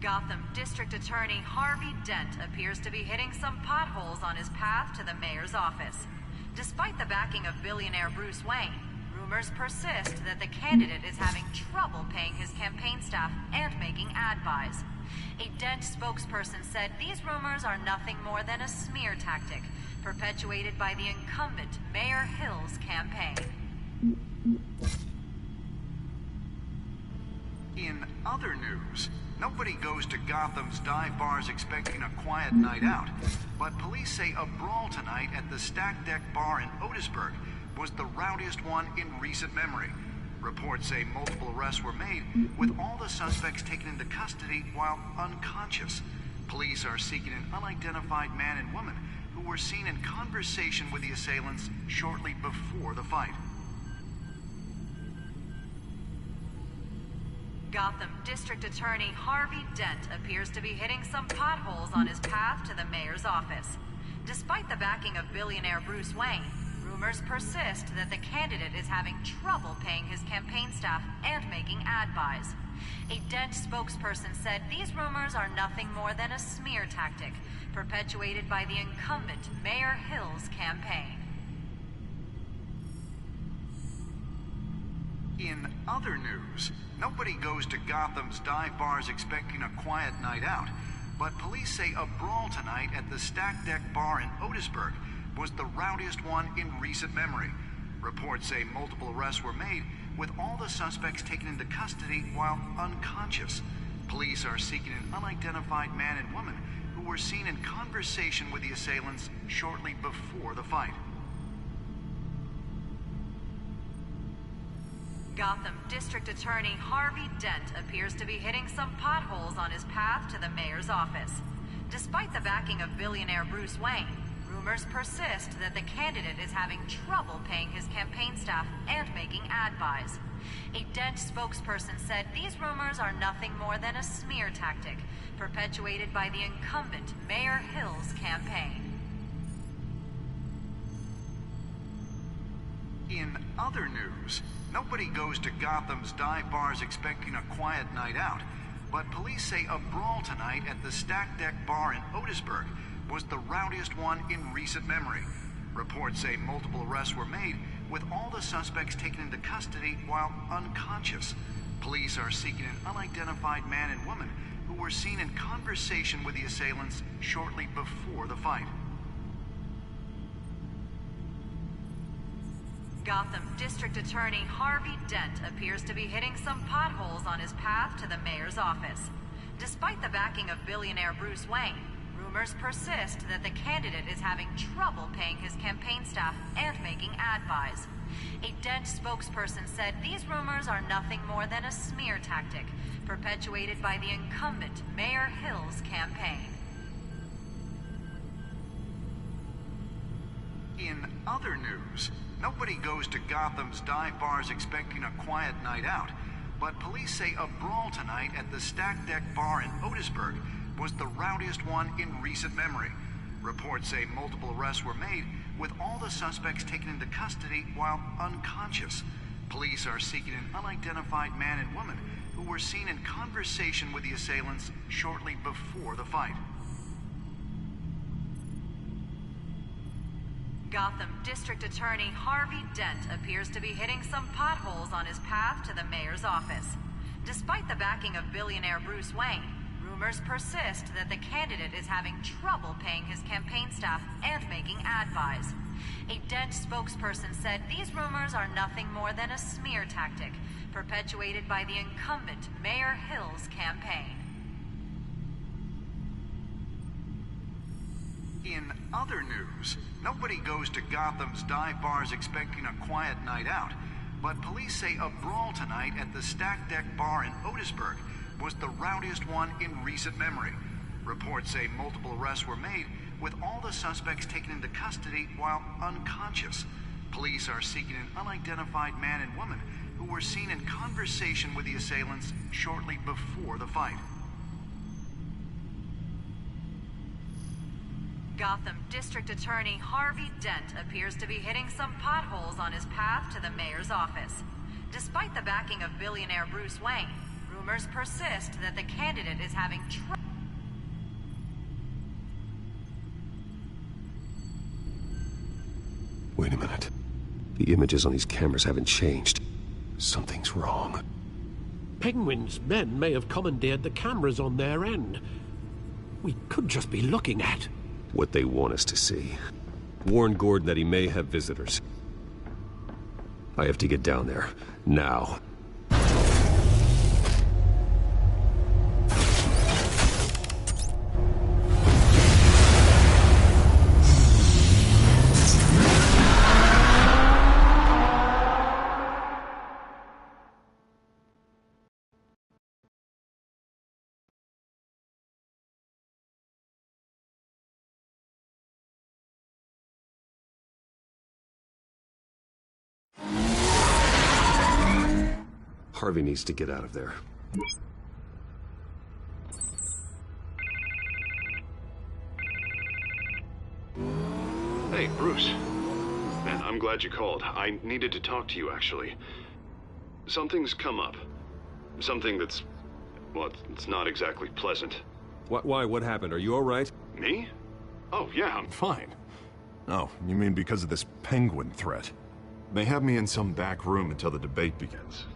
Gotham District Attorney Harvey Dent appears to be hitting some potholes on his path to the mayor's office. Despite the backing of billionaire Bruce Wayne, rumors persist that the candidate is having trouble paying his campaign staff and making ad buys. A Dent spokesperson said these rumors are nothing more than a smear tactic, perpetuated by the incumbent Mayor Hill's campaign. In other news, nobody goes to Gotham's dive bars expecting a quiet night out, but police say a brawl tonight at the Stack Deck Bar in Otisburg was the rowdiest one in recent memory. Reports say multiple arrests were made, with all the suspects taken into custody while unconscious. Police are seeking an unidentified man and woman who were seen in conversation with the assailants shortly before the fight. Gotham District Attorney Harvey Dent appears to be hitting some potholes on his path to the mayor's office. Despite the backing of billionaire Bruce Wayne, rumors persist that the candidate is having trouble paying his campaign staff and making ad buys. A Dent spokesperson said these rumors are nothing more than a smear tactic, perpetuated by the incumbent Mayor Hill's campaign. In other news, nobody goes to Gotham's dive bars expecting a quiet night out, but police say a brawl tonight at the Stack Deck Bar in Otisburg was the rowdiest one in recent memory. Reports say multiple arrests were made, with all the suspects taken into custody while unconscious. Police are seeking an unidentified man and woman who were seen in conversation with the assailants shortly before the fight. Gotham District Attorney Harvey Dent appears to be hitting some potholes on his path to the mayor's office. Despite the backing of billionaire Bruce Wayne, rumors persist that the candidate is having trouble paying his campaign staff and making ad buys. A Dent spokesperson said these rumors are nothing more than a smear tactic perpetuated by the incumbent Mayor Hill's campaign. In other news, nobody goes to Gotham's dive bars expecting a quiet night out, but police say a brawl tonight at the Stack Deck Bar in Otisburg was the rowdiest one in recent memory. Reports say multiple arrests were made, with all the suspects taken into custody while unconscious. Police are seeking an unidentified man and woman who were seen in conversation with the assailants shortly before the fight. Gotham District Attorney Harvey Dent appears to be hitting some potholes on his path to the mayor's office. Despite the backing of billionaire Bruce Wayne, rumors persist that the candidate is having trouble paying his campaign staff and making ad buys. A Dent spokesperson said these rumors are nothing more than a smear tactic perpetuated by the incumbent Mayor Hill's campaign. In other news, nobody goes to Gotham's dive bars expecting a quiet night out, but police say a brawl tonight at the Stack Deck Bar in Otisburg was the rowdiest one in recent memory. Reports say multiple arrests were made, with all the suspects taken into custody while unconscious. Police are seeking an unidentified man and woman who were seen in conversation with the assailants shortly before the fight. Gotham District Attorney Harvey Dent appears to be hitting some potholes on his path to the mayor's office. Despite the backing of billionaire Bruce Wayne, rumors persist that the candidate is having trouble paying his campaign staff and making ad buys. A Dent spokesperson said these rumors are nothing more than a smear tactic perpetuated by the incumbent Mayor Hill's campaign. In other news, nobody goes to Gotham's dive bars expecting a quiet night out, but police say a brawl tonight at the Stack Deck Bar in Otisburg was the rowdiest one in recent memory. Reports say multiple arrests were made, with all the suspects taken into custody while unconscious. Police are seeking an unidentified man and woman who were seen in conversation with the assailants shortly before the fight. Gotham District Attorney Harvey Dent appears to be hitting some potholes on his path to the mayor's office. Despite the backing of billionaire Bruce Wayne, rumors persist that the candidate is having trouble. Wait a minute. The images on these cameras haven't changed. Something's wrong. Penguin's men may have commandeered the cameras on their end. We could just be looking at what they want us to see. Warn Gordon that he may have visitors. I have to get down there, now. Harvey needs to get out of there. Hey, Bruce. Man, I'm glad you called. I needed to talk to you, actually. Something's come up. Something that's... well, it's not exactly pleasant. Why? What happened? Are you all right? Me? Oh, yeah, I'm fine. Oh, you mean because of this penguin threat? They have me in some back room until the debate begins.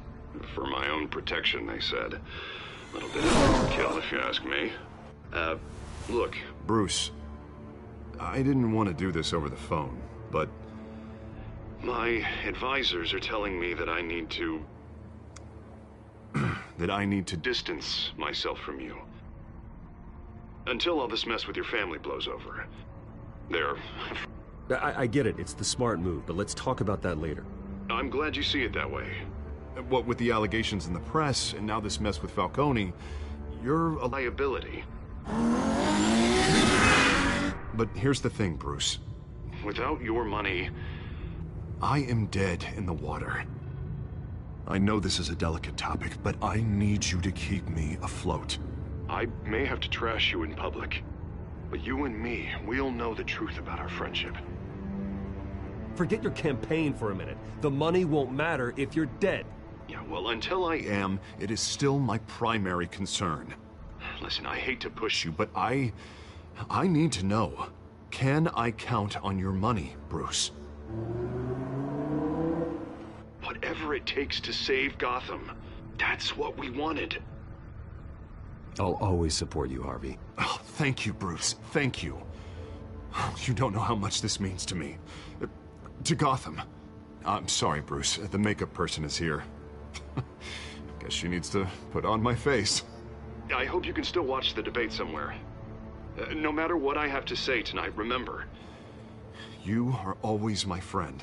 For my own protection, they said. A little bit of overkill, if you ask me. Look, Bruce, I didn't want to do this over the phone, but my advisors are telling me that I need to... that I need to distance myself from you. Until all this mess with your family blows over. There. I get it, it's the smart move, but let's talk about that later. I'm glad you see it that way. What with the allegations in the press, and now this mess with Falcone, you're a liability. But here's the thing, Bruce. Without your money, I am dead in the water. I know this is a delicate topic, but I need you to keep me afloat. I may have to trash you in public, but you and me, we'll know the truth about our friendship. Forget your campaign for a minute. The money won't matter if you're dead. Yeah, well, until I am, it is still my primary concern. Listen, I hate to push you, but I need to know. Can I count on your money, Bruce? Whatever it takes to save Gotham, that's what we wanted. I'll always support you, Harvey. Oh, thank you, Bruce. Thank you. You don't know how much this means to me. To Gotham. I'm sorry, Bruce. The makeup person is here. Guess she needs to put on my face. I hope you can still watch the debate somewhere. No matter what I have to say tonight, remember, you are always my friend.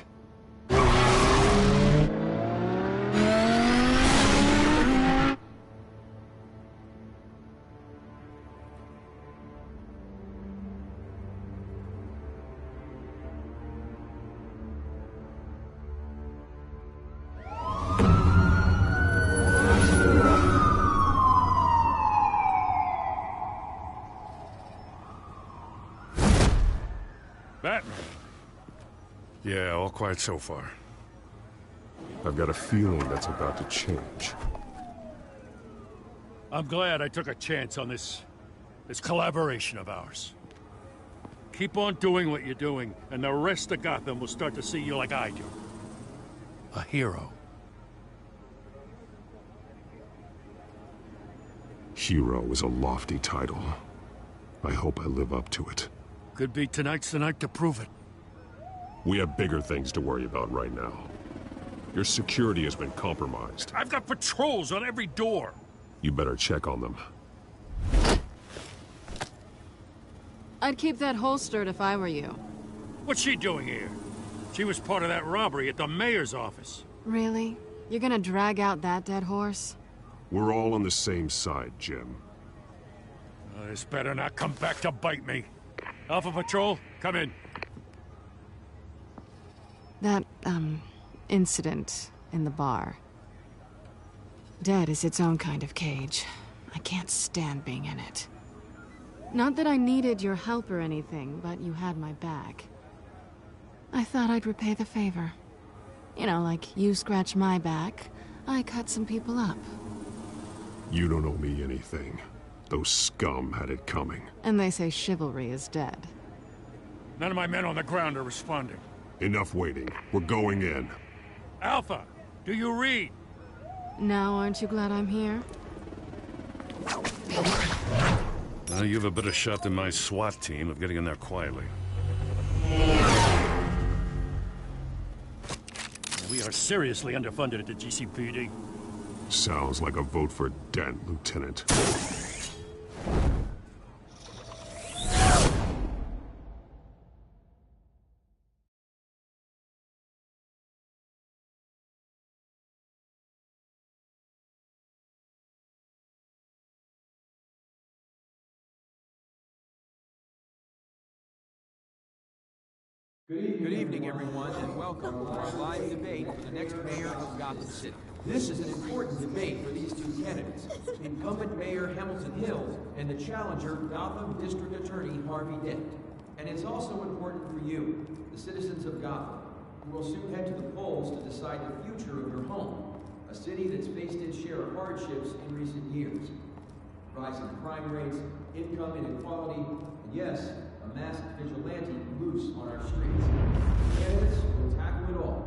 Batman. Yeah, all quiet so far. I've got a feeling that's about to change. I'm glad I took a chance on this collaboration of ours. Keep on doing what you're doing, and the rest of Gotham will start to see you like I do. A hero. Hero is a lofty title. I hope I live up to it. Could be tonight's the night to prove it. We have bigger things to worry about right now. Your security has been compromised. I've got patrols on every door. You better check on them. I'd keep that holstered if I were you. What's she doing here? She was part of that robbery at the mayor's office. Really? You're gonna drag out that dead horse? We're all on the same side, Jim. This better not come back to bite me. Alpha Patrol, come in. That, incident in the bar. Dead is its own kind of cage. I can't stand being in it. Not that I needed your help or anything, but you had my back. I thought I'd repay the favor. You know, like you scratch my back, I cut some people up. You don't owe me anything. Those scum had it coming. And they say chivalry is dead. None of my men on the ground are responding. Enough waiting. We're going in. Alpha, do you read? Now aren't you glad I'm here? You have a better shot than my SWAT team of getting in there quietly. We are seriously underfunded at the GCPD. Sounds like a vote for Dent, Lieutenant. Good evening, everyone, and welcome to our live debate for the next mayor of Gotham City. This is an important debate for these two candidates, incumbent Mayor Hamilton Hill and the challenger, Gotham District Attorney Harvey Dent. And it's also important for you, the citizens of Gotham, who will soon head to the polls to decide the future of your home, a city that's faced its share of hardships in recent years. Rising crime rates, income inequality, and yes, a masked vigilante loose on our streets. Candidates will tackle it all.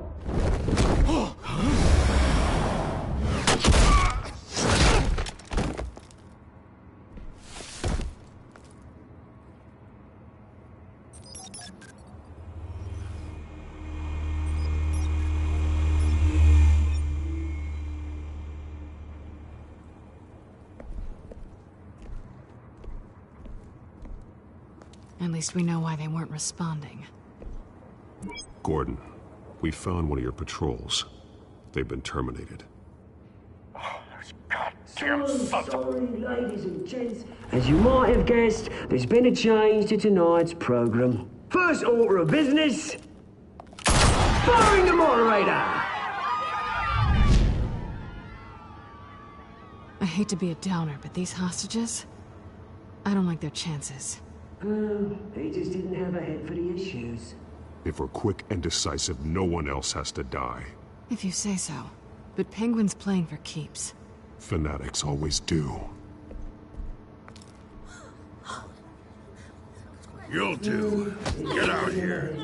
At least we know why they weren't responding. Gordon, we found one of your patrols. They've been terminated. So sorry, ladies and gents. As you might have guessed, there's been a change to tonight's program. First order of business, firing the moderator! I hate to be a downer, but these hostages, I don't like their chances. He just didn't have a head for the issues. If we're quick and decisive, no one else has to die. If you say so. But Penguin's playing for keeps. Fanatics always do. You'll do. Get out here.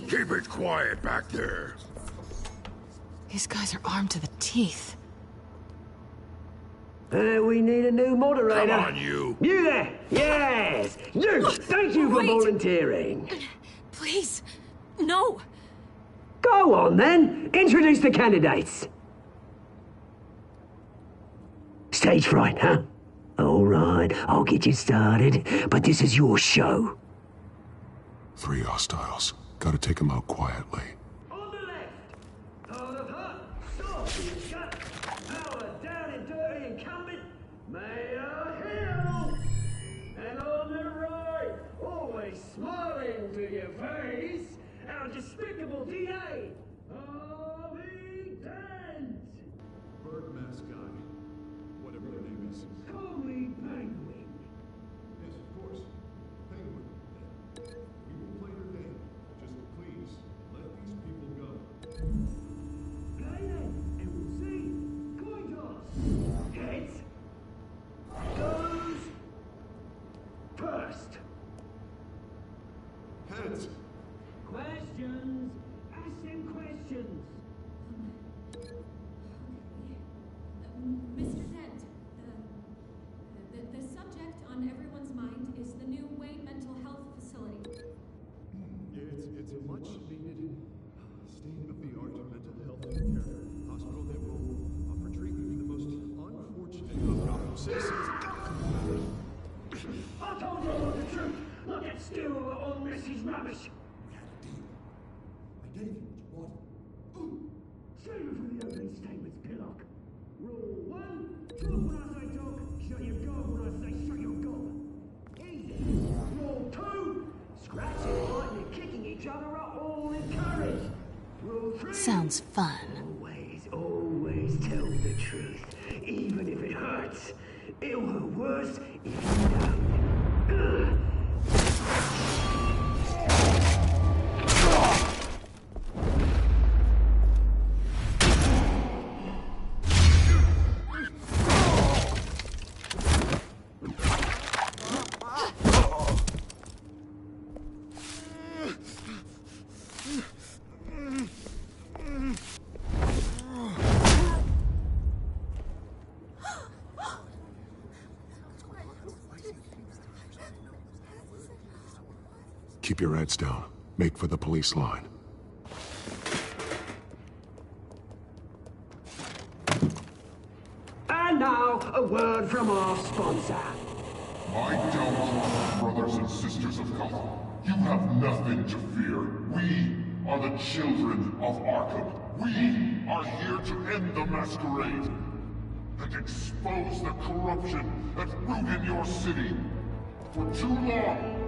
Keep it quiet back there. These guys are armed to the teeth. We need a new moderator. Come on, you. You there! Yes! You! Thank you for volunteering. Please, no. Go on, then. Introduce the candidates. Stage fright, huh? All right, I'll get you started, but this is your show. 3 hostiles. Gotta take them out quietly. On the left, out of her, soft shut, power down and dirty incumbent, Mayor Hill. And on the right, always smiling to your face, our despicable DA, Harvey Dent. Bird mask guy. Whatever their name is. Call me Penguin. Yes, of course. Penguin. We will play your game. Just please, let these people go. Play then, and we'll see. Coin toss. Heads. Goes. First. Heads. Questions. Ask them questions. Mr. Dent, the subject on everyone's mind is the new Wayne Mental Health Facility. It's a much-needed state-of-the-art mental health care hospital that will offer treatment for the most unfortunate of Gotham citizens. I told you all the truth. Look at still on Mrs. Rubbish. I gave you what you wanted. Save it for the opening statements, Pillock. Rule 1, talk when I say talk, shut your gob when I say shut your gob. Easy. Rule 2, scratching, fighting and kicking each other are all encouraged. Rule 3, Sounds fun. always tell the truth, even if it hurts. It'll hurt worse if you don't. Keep your heads down. Make for the police line. And now, a word from our sponsor. My downtrodden brothers and sisters of Gotham, you have nothing to fear. We are the children of Arkham. We are here to end the masquerade and expose the corruption that rooted your city. For too long,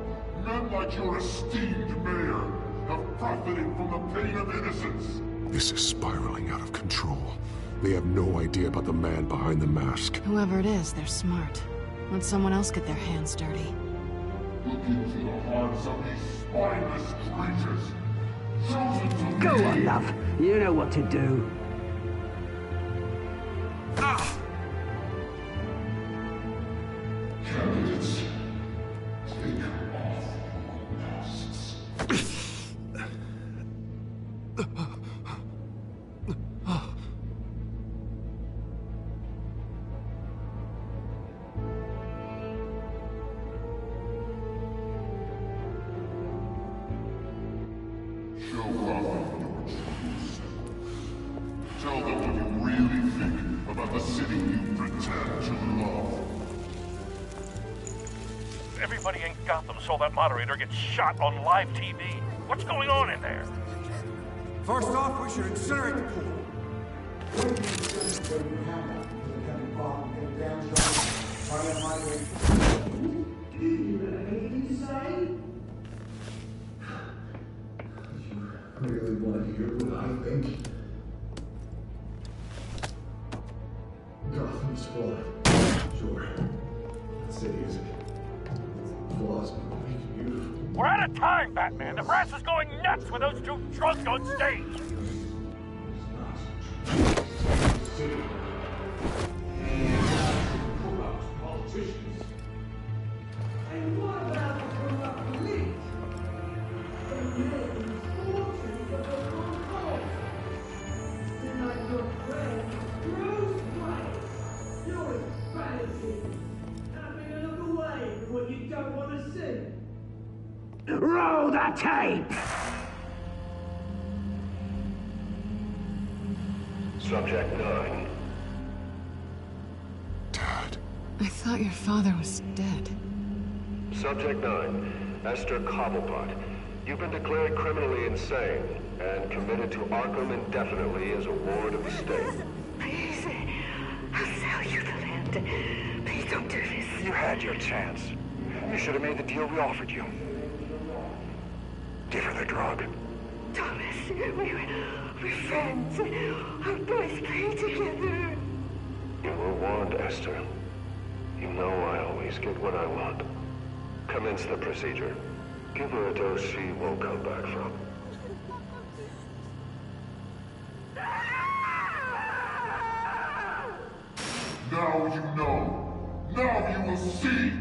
men like your esteemed mayor have profited from the pain of innocence. This is spiraling out of control. They have no idea about the man behind the mask. Whoever it is, they're smart. Let someone else get their hands dirty. Look into the hearts of these spineless creatures. Chosen to Go lead. on, love. You know what to do. Candidates, take off your masks. Show Gotham your true self. Tell them what you really think about the city you pretend to love. Everybody in Gotham saw that moderator get shot on live TV. What's going on in there? First off, we should incinerate the pool. Really want to hear what I think? Gotham's flawed. Sure. That city is flaws, but make it beautiful. We're out of time, Batman. The brass is going nuts with those two drunks on stage. City. Corrupt politicians. And what about the corrupt elite? The millions, fortunes of the wrong cause. Deny your friend, Bruce Wayne. You're fantasy. Having a look away from what you don't want to see. Roll the tape! Subject 9. I thought your father was dead. Subject 9, Esther Cobblepot. You've been declared criminally insane and committed to Arkham indefinitely as a ward of the state. Please, I'll sell you the land. Please don't do this. You had your chance. You should have made the deal we offered you. Give her the drug. Thomas, we're friends. Our boys play together. You were warned, Esther. You know I always get what I want. Commence the procedure. Give her a dose she won't come back from. Now you know. Now you will see.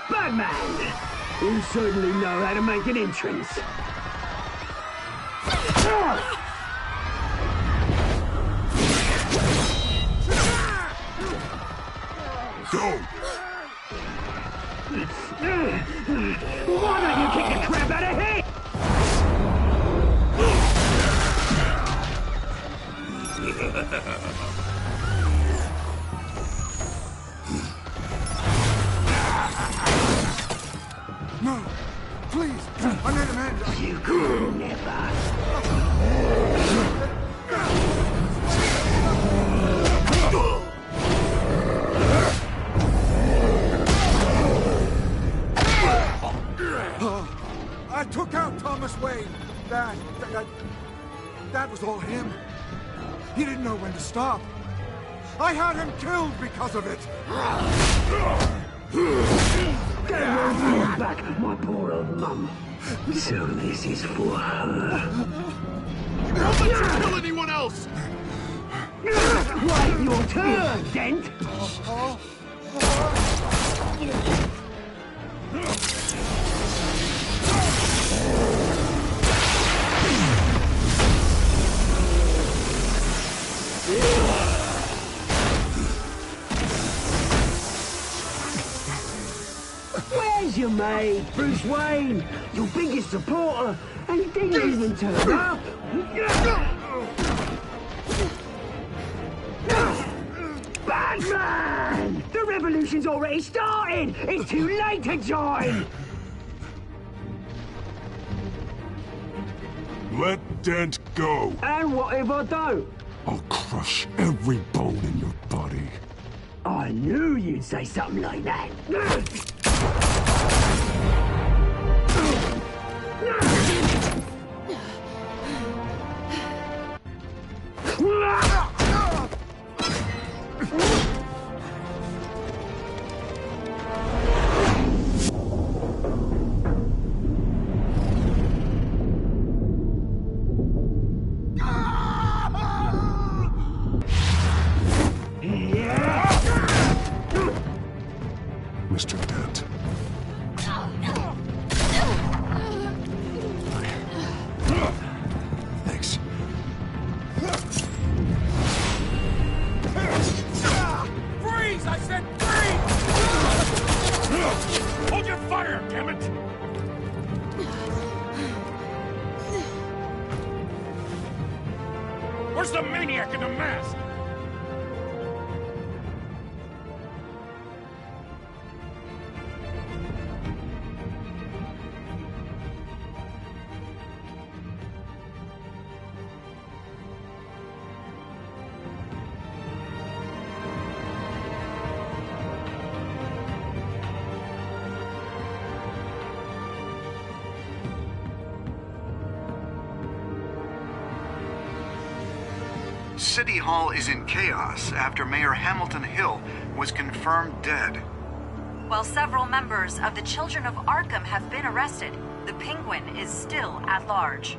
Batman! You certainly know how to make an entrance. Go! Why don't you kick the crap out of him? No! Please! I need a man! You could never! I took out Thomas Wayne. That was all him. He didn't know when to stop. I had him killed because of it. Get her back, my poor old mum. So this is for her. Don't let you kill anyone else! Wait your turn, Dent! Where's your mate, Bruce Wayne? Your biggest supporter, and he didn't even turn up. Batman! The revolution's already started! It's too late to join! Let Dent go. And what if I don't? I'll crush every bone in your body. I knew you'd say something like that. Mr. Dent. Where's the maniac in the mask? City Hall is in chaos after Mayor Hamilton Hill was confirmed dead. While several members of the Children of Arkham have been arrested, the Penguin is still at large.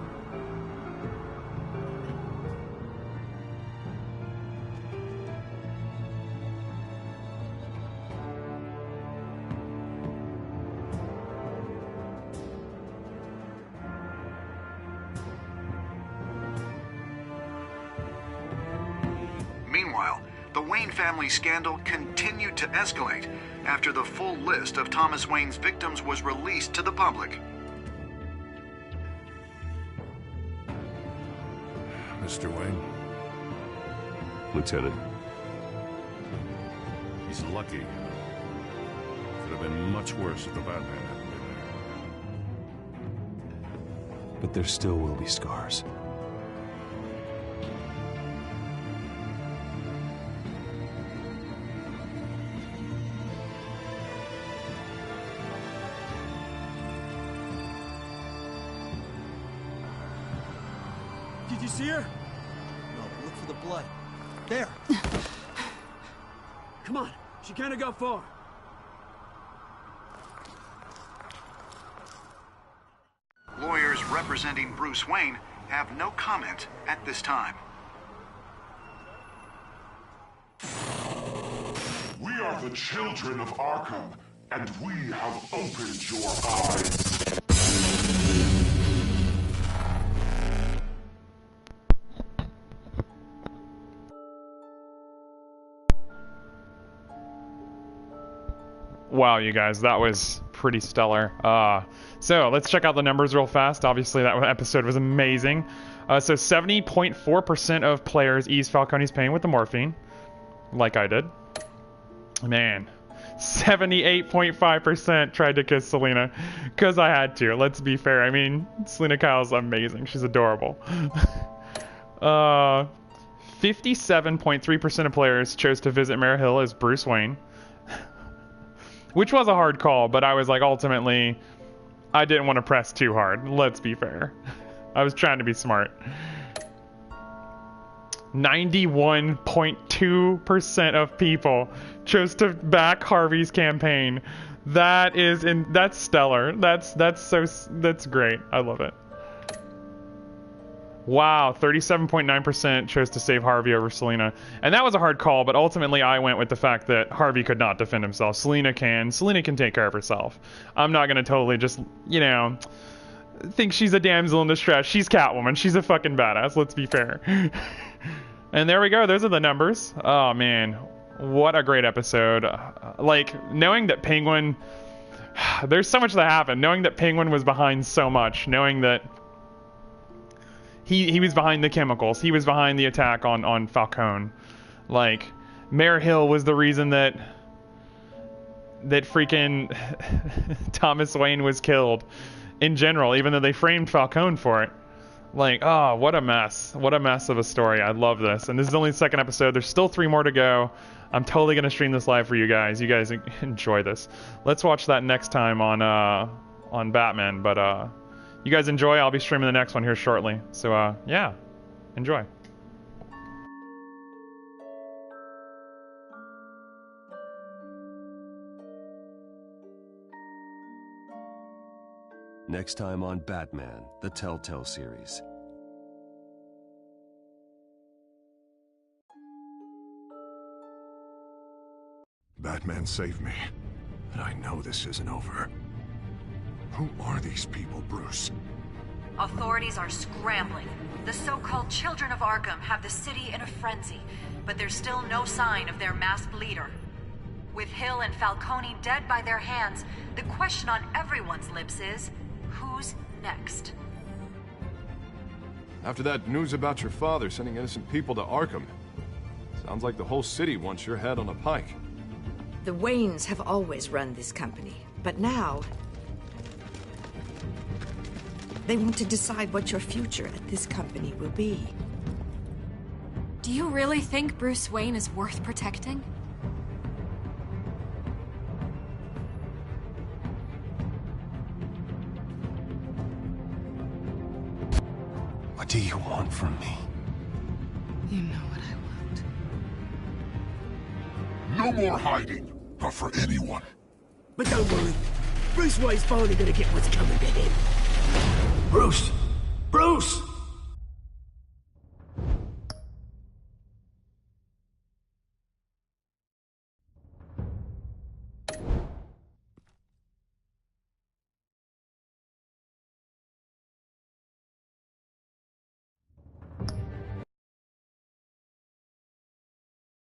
Meanwhile, the Wayne family scandal continued to escalate after the full list of Thomas Wayne's victims was released to the public. Mr. Wayne? Lieutenant. He's lucky. Could have been much worse if the Batman hadn't been there. But there still will be scars. Did you see her? No, look for the blood. There. Come on, she can't have got far. Lawyers representing Bruce Wayne have no comment at this time. We are the children of Arkham, and we have opened your eyes. Wow, you guys, that was pretty stellar. So let's check out the numbers real fast. Obviously, that episode was amazing. So 70.4% of players eased Falcone's pain with the morphine, like I did. Man, 78.5% tried to kiss Selina, because I had to. Let's be fair. I mean, Selina Kyle's amazing. She's adorable. 57.3% of players chose to visit Mayor Hill as Bruce Wayne. Which was a hard call, but I was like, ultimately, I didn't want to press too hard. Let's be fair. I was trying to be smart. 91.2% of people chose to back Harvey's campaign. That's stellar. That's great. I love it. Wow, 37.9% chose to save Harvey over Selina. And that was a hard call, but ultimately I went with the fact that Harvey could not defend himself. Selina can. Selina can take care of herself. I'm not going to totally just, you know, think she's a damsel in distress. She's Catwoman. She's a fucking badass. Let's be fair. And there we go. Those are the numbers. Oh, man. What a great episode. Like, knowing that Penguin... There's so much that happened. Knowing that Penguin was behind so much. Knowing that... He was behind the chemicals. He was behind the attack on Falcone. Like, Mayor Hill was the reason that freaking Thomas Wayne was killed in general, even though they framed Falcone for it. Like, oh, what a mess. What a mess of a story. I love this. And this is only the second episode. There's still 3 more to go. I'm totally going to stream this live for you guys. You guys enjoy this. Let's watch that next time on Batman, but you guys enjoy. I'll be streaming the next one here shortly. So, yeah, enjoy. Next time on Batman, the TellTale series. Batman saved me, but I know this isn't over. Who are these people, Bruce? Authorities are scrambling. The so-called Children of Arkham have the city in a frenzy, but there's still no sign of their masked leader. With Hill and Falcone dead by their hands, the question on everyone's lips is, who's next? After that news about your father sending innocent people to Arkham, sounds like the whole city wants your head on a pike. The Waynes have always run this company, but now they want to decide what your future at this company will be. Do you really think Bruce Wayne is worth protecting? What do you want from me? You know what I want. No more hiding, not for anyone. But don't worry. Bruce Wayne's finally gonna get what's coming to him. Bruce! Bruce!